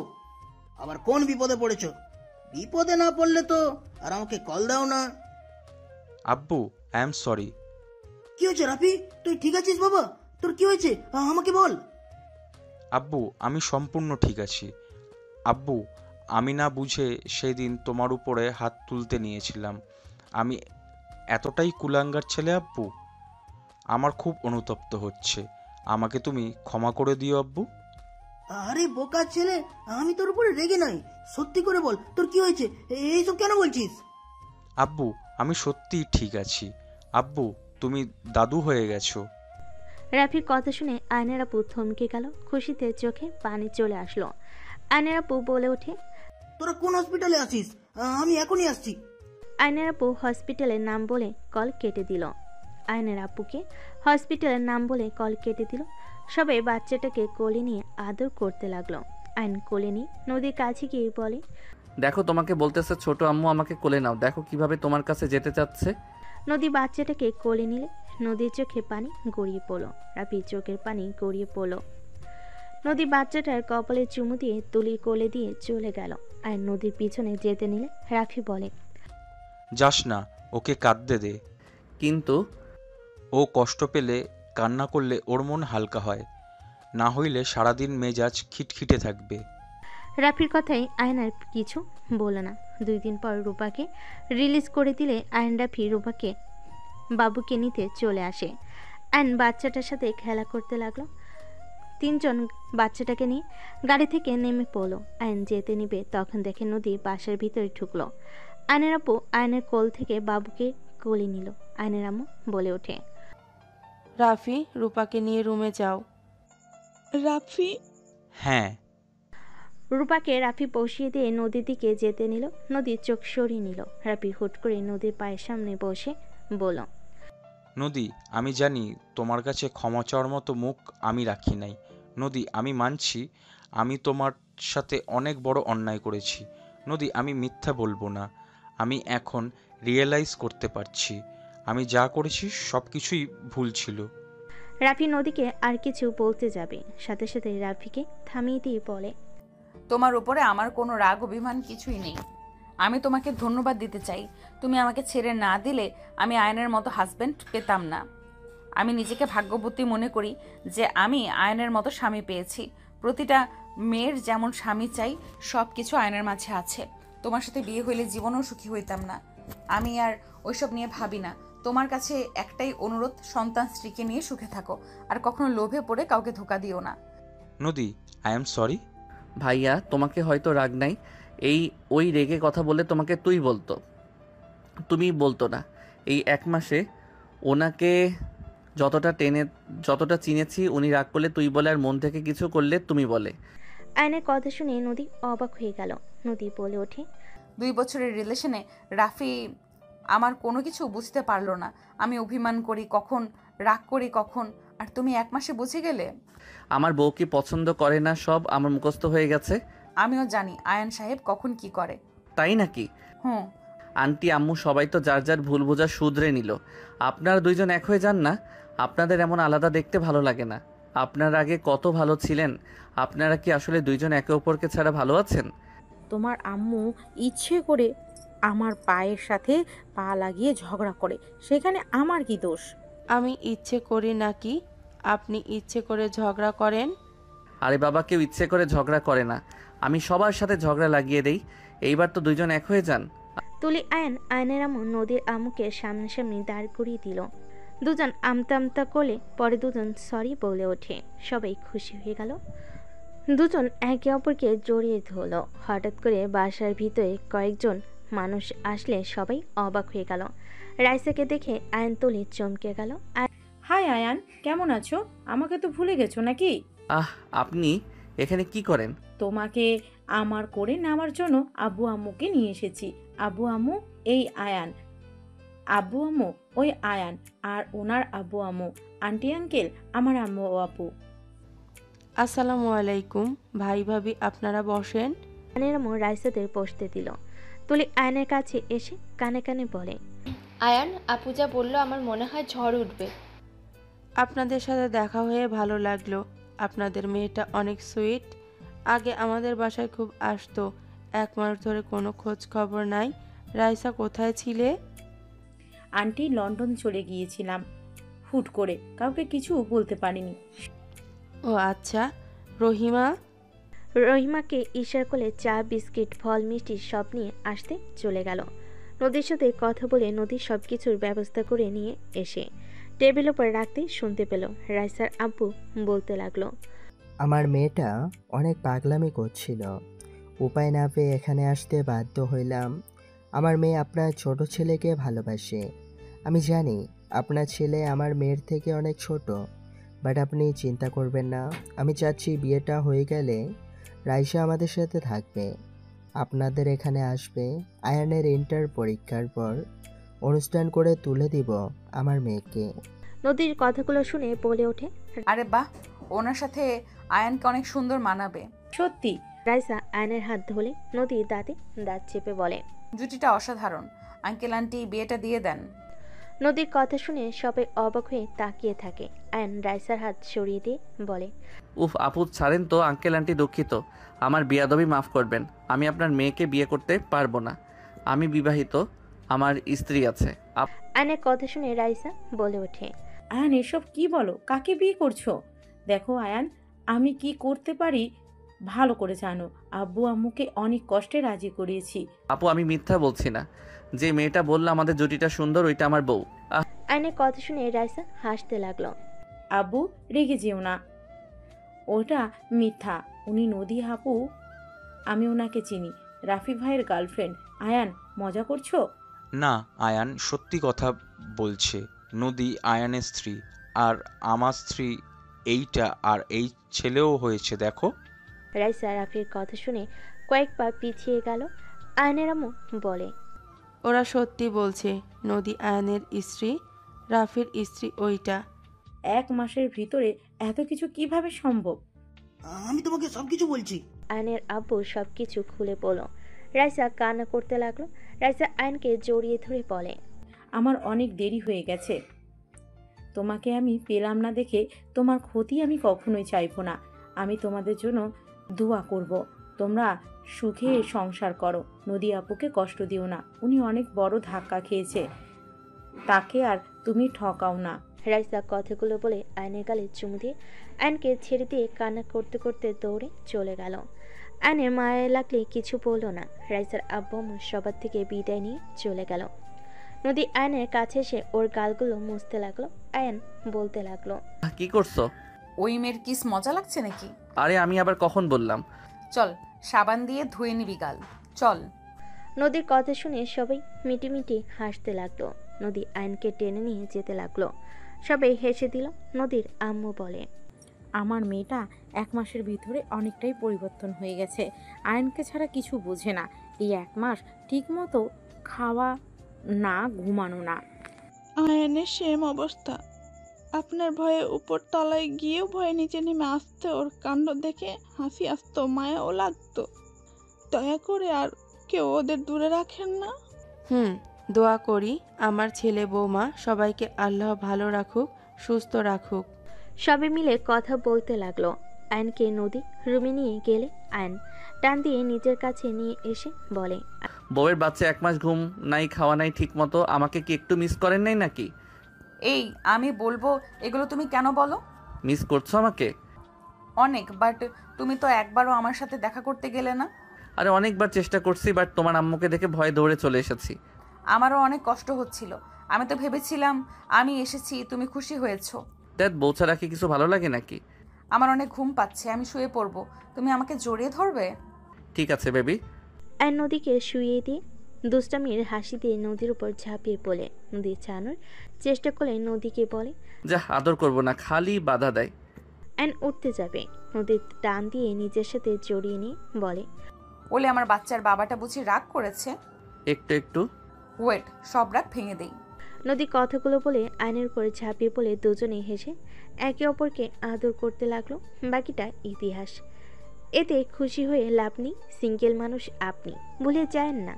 আবার কোন বিপদে পড়েছো? বিপদে না পড়লে তো আর আমাকে কল দাও না। আব্বু, আই এম সরি। কি হয়েছে রাফি? তুই ঠিক আছিস বাবা? তোর কি হয়েছে আমাকে বল। আব্বু, আমি সম্পূর্ণ ঠিক আছি। আব্বু, আমি না বুঝে সেদিন তোমার উপরে হাত তুলতে নিয়েছিলাম। আমি এতটাই কুলাঙ্গার ছেলে আব্বু। আমার খুব অনুতপ্ত হচ্ছে। আমাকে তুমি ক্ষমা করে দিও আব্বু। আরে বোকা ছেলে, আমি তোর উপরে রেগে নাই। সত্যি করে বল, তোর কি হয়েছে? এইসব কেন বলছিস? আব্বু, আমি সত্যিই ঠিক আছি। আব্বু, তুমি দাদু হয়ে গেছো। রাফির কথা শুনে আয়নের আপু থমকে গেল। খুশিতে চোখে পানি চলে আসলো। আয়নের আপু বলে ওঠে, তোরা কোন হসপিটালে আছিস? আমি এখনই আসছি। আয়নের আপু হসপিটালের নাম বলে কল কেটে দিল। আয়নের আপুকে হসপিটালের নাম বলে কল কেটে দিল। সবাই বাচ্চাটাকে কোলে নিয়ে আদর করতে লাগলো। আয়ন কোলে নিয়ে নদীর কাছে গিয়ে বলে, দেখো, তোমাকে বলতেছে ছোট আম্মু আমাকে কোলে নাও, দেখো কিভাবে তোমার কাছে যেতে চাচ্ছে। নদী বাচ্চাটাকে কোলে নিলে নদীর চোখে পানি গড়িয়ে পড়লো। রাফির চোখের পানি গড়িয়ে পড়লো। নদী বাচ্চাটার কপালে চুমু দিয়ে তুলির কোলে দিয়ে চলে গেল। আর নদীর পিছনে যেতে নিলে রাফি বলে, যাস না, ওকে কাঁদতে দে। কিন্তু ও কষ্ট পেলে, কান্না করলে ওর মন হালকা হয়, না হইলে সারাদিন মেজাজ খিটখিটে থাকবে। রাফির কথাই আয়ন আর কিছু বলল না। 2 দিন পর রূপাকে রিলিজ করে দিলে আয়ন রাফি রূপাকে বাবুকে নিতে চলে আসে। আয়ন বাচ্চাটার সাথে খেলা করতে লাগলো। 3 জন বাচ্চাটাকে নিয়ে গাড়ি থেকে নেমে পড়লো। আয়ন যেতে নিবে তখন দেখে নদী বাসার ভিতরে ঢুকলো। আয়নের আপু আয়নের কোল থেকে বাবুকে কোলে নিল। আয়নের আম্মু বলে ওঠে, রাফি, রূপাকে নিয়ে রুমে যাও। রাফি? হ্যাঁ। রূপাকে রাফি বসিয়ে দিয়ে নদীর দিকে যেতে নিল। নদীর চোখ সরিয়ে নিল। রাফি হুট করে নদীর পায়ের সামনে বসে বলল, নদী, আমি জানি তোমার কাছে ক্ষমা চাওয়ার মতো মুখ আমি রাখি নাই। নদী, আমি মানছি আমি তোমার সাথে অনেক বড় অন্যায় করেছি। নদী, আমি মিথ্যা বলবো না। আমি এখন রিয়েলাইজ করতে পারছি আমি যা করেছি সব কিছুই ভুল ছিল। রাফি নদীকে আর কিছু বলতে যাবে, সাথে সাথে রাফিকে থামিয়ে দিয়ে বলে, তোমার উপরে আমার কোনো রাগ অভিমান কিছুই নেই। আমি তোমাকে ধন্যবাদ দিতে চাই। তুমি আমাকে ছেড়ে না দিলে আমি আয়নের মতো হাজবেন্ড পেতাম না। আমি নিজেকে ভাগ্যবতী মনে করি যে আমি আয়নের মতো স্বামী পেয়েছি। প্রতিটা মেয়ের যেমন স্বামী চাই সব কিছু আয়নের মাঝে আছে। তোমার সাথে বিয়ে হইলে জীবনেও সুখী হইতাম না। আমি আর ওইসব নিয়ে ভাবি না। তোমার কাছে একটাই অনুরোধ, সন্তান স্ত্রীকে নিয়ে সুখে থাকো আর কখনো লোভে পড়ে কাউকে ধোকা দিও না। নদী, আই এম সরি। ভাইয়া তোমাকে হয়তো রাগ নাই, ওই রেগে কথা বলে তোমাকে তুই বলতো, তুমি বলতো না। এই 1 মাসে ওনাকে যতটা চিনেছি, উনি রাগ করলে তুই বলে, আর মন থেকে কিছু করলে তুমি বলে। আয়নের কথা শুনে নদী অবাক হয়ে গেল। নদী বলে ওঠে, 2 বছরের রিলেশনে রাফি আমার কোনো কিছু বুঝতে পারলো না। আমি অভিমান করি কখন, রাগ করি কখন, আর তুমি 1 মাসে বুঝে গেলে। আমার বউ কি পছন্দ করে না সব আমার মুখস্থ হয়ে গেছে। আমিও জানি আয়ান সাহেব কখন কি করে। তাই নাকি? হুম। আন্টি আম্মু সবাই তো যার যার ভুল বোঝা শুধরে নিল, আপনারা 2 জন এক হয়ে যান না। আপনাদের এমন আলাদা দেখতে ভালো লাগে না। আপনার আগে কত ভালো ছিলেন। আপনারা কি আসলে 2 জন একে অপরকে ছাড়া ভালো আছেন? তোমার আম্মু ইচ্ছে করে আমার পায়ের সাথে পা লাগিয়ে ঝগড়া করে, সেখানে আমার কি দোষ? আমি ইচ্ছে করি নাকি আপনি ইচ্ছে করে ঝগড়া করেন? আরে বাবা, কেউ ইচ্ছে করে ঝগড়া করে না। আমি সবার সাথে ঝগড়া লাগিয়ে দেই। এইবার তো 2 জন এক হয়ে যান। তুলি আয়নের আম্মু নদীর আম্মুকে সামনাসামনি দাঁড় করিয়ে দিল। দুজন আমতা আমতা করলে পরে দুজন সরি বলে ওঠে। সবাই খুশি হয়ে গেল। দুজন একে অপরকে জড়িয়ে ধরল। হঠাৎ করে বাসার ভিতরে কয়েকজন মানুষ আসলে সবাই অবাক হয়ে গেল। রাইসাকে দেখে আয়ন তুলি চমকে গেল। হাই আয়ান, কেমন আছো? আমাকে তো ভুলে গেছো নাকি? আপনি এখানে কি করেন? তোমাকে আমার করে নেওয়ার জন্য আব্বু আম্মুকে নিয়ে এসেছি। আব্বু আম্মু এই আয়ান, আব্বু আম্মু ওই আয়ান, আর ওনার আব্বু আম্মু, আন্টি আঙ্কেল আমার আম্মু ও আপু। আসসালামু আলাইকুম ভাই ভাবি, আপনারা বসেন। আয়নের আম্মু রাইসাদের বসতে দিল। তুলি আয়নের কাছে এসে কানে কানে বলে, আয়ান আপু যা বললো আমার মনে হয় ঝড় উঠবে। আপনাদের সাথে দেখা হয়ে ভালো লাগলো। আপনাদের মেয়েটা অনেক সুইট। আগে আমাদের বাসায় খুব আসতো, 1 মাস ধরে কোনো খোঁজ খবর নাই। রাইসা কোথায় ছিলে? আন্টি লন্ডন চলে গিয়েছিলাম হুট করে, কাউকে কিছু বলতে পারিনি। ও আচ্ছা। রহিমাকে ইশারা করে চা বিস্কিট ফল মিষ্টি সব নিয়ে আসতে চলে গেল। নদীর সাথে কথা বলে নদী সব কিছুর ব্যবস্থা করে নিয়ে এসে টেবিল উপর রাখতে শুনতে পেল রাইসার আব্বু বলতে লাগলো, আমার মেয়েটা অনেক পাগলামি করছিল, উপায় না পেয়ে এখানে আসতে বাধ্য হইলাম। আমার মেয়ে আপনার ছোট ছেলেকে ভালোবাসে। আমি জানি আপনার ছেলে আমার মেয়ের থেকে অনেক ছোট, বাট আপনি চিন্তা করবেন না। আমি চাচ্ছি বিয়েটা হয়ে গেলে রাইসা আমাদের সাথে থাকবে, আপনাদের এখানে আসবে। আয়ানের ইন্টার পরীক্ষার পর অনুষ্ঠান করে তুলে দিব আমার মেয়েকে। নদীর কথাগুলো শুনে বলে ওঠে, আরে বাহ, ওনার সাথে আয়ানকে অনেক সুন্দর মানাবে। সত্যি? রাইসা আয়নের হাত ধরে নদীর দাঁতে দাঁত চেপে বলে, জুটিটা অসাধারণ। আঙ্কেল আন্টি বিয়েটা দিয়ে দেন। নদীর কথা শুনে সবাই অবাক হয়ে তাকিয়ে থাকে। আয়ন রাইসার হাত সরিয়ে দিয়ে বলে, উফ আপু ছাড়েন তো, আঙ্কেল আন্টি দুঃখিত, আমার বিয়াদবি মাফ করবেন। আমি আপনার মেয়েকে বিয়ে করতে পারবো না। আমি বিবাহিত, আমার স্ত্রী আছে। আয়নের কথা শুনে রাইসা বলে ওঠে, আয়ান এসব কি বলো? কাকে বিয়ে করছো? দেখো আয়ান, আমি কি করতে পারি ভালো করে জানো। আব্বু আম্মুকে অনেক কষ্টে রাজি করিয়েছি। আপু আমি মিথ্যা বলছি না, যে মেয়েটা বললো আমাদের জুটিটা সুন্দর ওইটা আমার বউ। আয়নের কথা শুনে রাইসা হাসতে লাগলো। আব্বু রেগে যেও না, ওটা মিথ্যা। উনি নদী আপু, আমি ওনাকে চিনি, রাফি ভাইয়ের গার্লফ্রেন্ড। আয়ান মজা করছো? না, আয়ান সত্যি কথা বলছে। নদী আয়ানের স্ত্রী, আর আমার স্ত্রী এইটা, আর এই ছেলেও হয়েছে দেখো। রাইসা রাফির কথা শুনে কয়েক পা পিছিয়ে গেল। আয়নের আম্মু বলে, ওরা সত্যি বলছে, নদী আয়ানের স্ত্রী, রাফির স্ত্রী ওইটা। 1 মাসের ভিতরে এত কিছু কিভাবে সম্ভব? আমি তোমাকে সবকিছু বলছি। আয়নের আব্বু সবকিছু খুলে বলল। রাইসা কান্না করতে লাগলো। রাইসা আয়নকে জড়িয়ে ধরে বলে, আমার অনেক দেরি হয়ে গেছে, তোমাকে আমি পেলাম না দেখে তোমার ক্ষতি আমি কখনোই চাইবো না। আমি তোমাদের জন্য দোয়া করব, তোমরা সুখে সংসার করো। নদী আপুকে কষ্ট দিও না, উনি অনেক বড় ধাক্কা খেয়েছে, তাকে আর তুমি ঠকাও না। রাইসা কথাগুলো বলে আয়নের গালে চুমু দিয়ে আয়নকে ছেড়ে দিয়ে কান্না করতে করতে দৌড়ে চলে গেল। আয়নের মায়া লাগলে কিছু বললো না। রাইসার আব্বু আম্মু সবার থেকে বিদায় নিয়ে চলে গেল। নদী আয়নের কাছে এসে ওর গালগুলো মুছতে লাগলো। আয়ন বলতে লাগলো, কি করছো? ওই মেয়ের কিস মজা লাগছে নাকি? আরে আমি আবার কখন বললাম? চল সাবান দিয়ে ধুয়ে নিবি গাল, চল। নদীর কথা শুনে সবাই মিটিমিটি হাসতে লাগলো। নদী আয়নকে টেনে নিয়ে যেতে লাগলো। সবাই হেসে দিল। নদীর আম্মু বলে, আমার মেয়েটা 1 মাসের ভিতরে অনেকটাই পরিবর্তন হয়ে গেছে। আয়নকে ছাড়া কিছু বোঝে না। এই 1 মাস ঠিকমতো খাওয়া না, ঘুমানো না। আয়ানের সেম অবস্থা। আপনার ভয়ে উপর তলায় গিয়েও ভয়ে নিচে নেমে আসতে, ওর কাণ্ড দেখে হাসি আসতো, মায়াও লাগতো। দয়া করে আর কেউ ওদের দূরে রাখেন না। দোয়া করি আমার ছেলে বৌমা সবাইকে আল্লাহ ভালো রাখুক, সুস্থ রাখুক। সবাই মিলে কথা বলতে লাগলো। আয়নকে নদী রুমে নিয়ে গেলে আয়ন টান দিয়ে নিজের কাছে নিয়ে এসে বলে, বউয়ের বাচ্চা 1 মাস ঘুম নাই, খাওয়া নাই ঠিক মতো, আমাকে কি একটু মিস করেন নাই নাকি? এই আমি বলবো এগুলো তুমি কেন বলো? মিস করছো আমাকে? অনেক, বাট তুমি তো একবারও আমার সাথে দেখা করতে গেলে না। আরে অনেকবার চেষ্টা করছি, বাট তোমার আম্মুকে দেখে ভয়ে দৌড়ে চলে এসেছি। আমারও অনেক কষ্ট হচ্ছিল। আমি তো ভেবেছিলাম আমি এসেছি তুমি খুশি হয়েছো। দেখ বউ ছাড়া কি কিছু ভালো লাগে নাকি? আমার অনেক ঘুম পাচ্ছে, আমি শুয়ে পড়বো। তুমি আমাকে জড়িয়ে ধরবে? ঠিক আছে বেবি। আয়ন নদীকে শুইয়ে দিয়ে দুষ্টামির হাসি দিয়ে নদীর উপর ঝাঁপিয়ে পড়ে। নদী ছাড়ানোর চেষ্টা করলে নদীকে বলে, যা, আদর করবো না, খালি বাধা দেয়। আয়ন উঠতে যাবে। নদীর টান দিয়ে নিজের সাথে জড়িয়ে নিয়ে বলে, বলে আমার বাচ্চার বাবাটা বুঝি রাগ করেছে? একটু একটু। ওয়েট, সব রাগ ভেঙে দেই। নদী কথাগুলো বলে আয়নের উপরে ঝাঁপিয়ে পড়ে দুজনে হেসে একে অপরকে আদর করতে লাগলো। বাকিটা ইতিহাস। এতে খুশি হয়ে লাভ নেই, সিঙ্গেল মানুষ আপনি, ভুলে যায়েন না।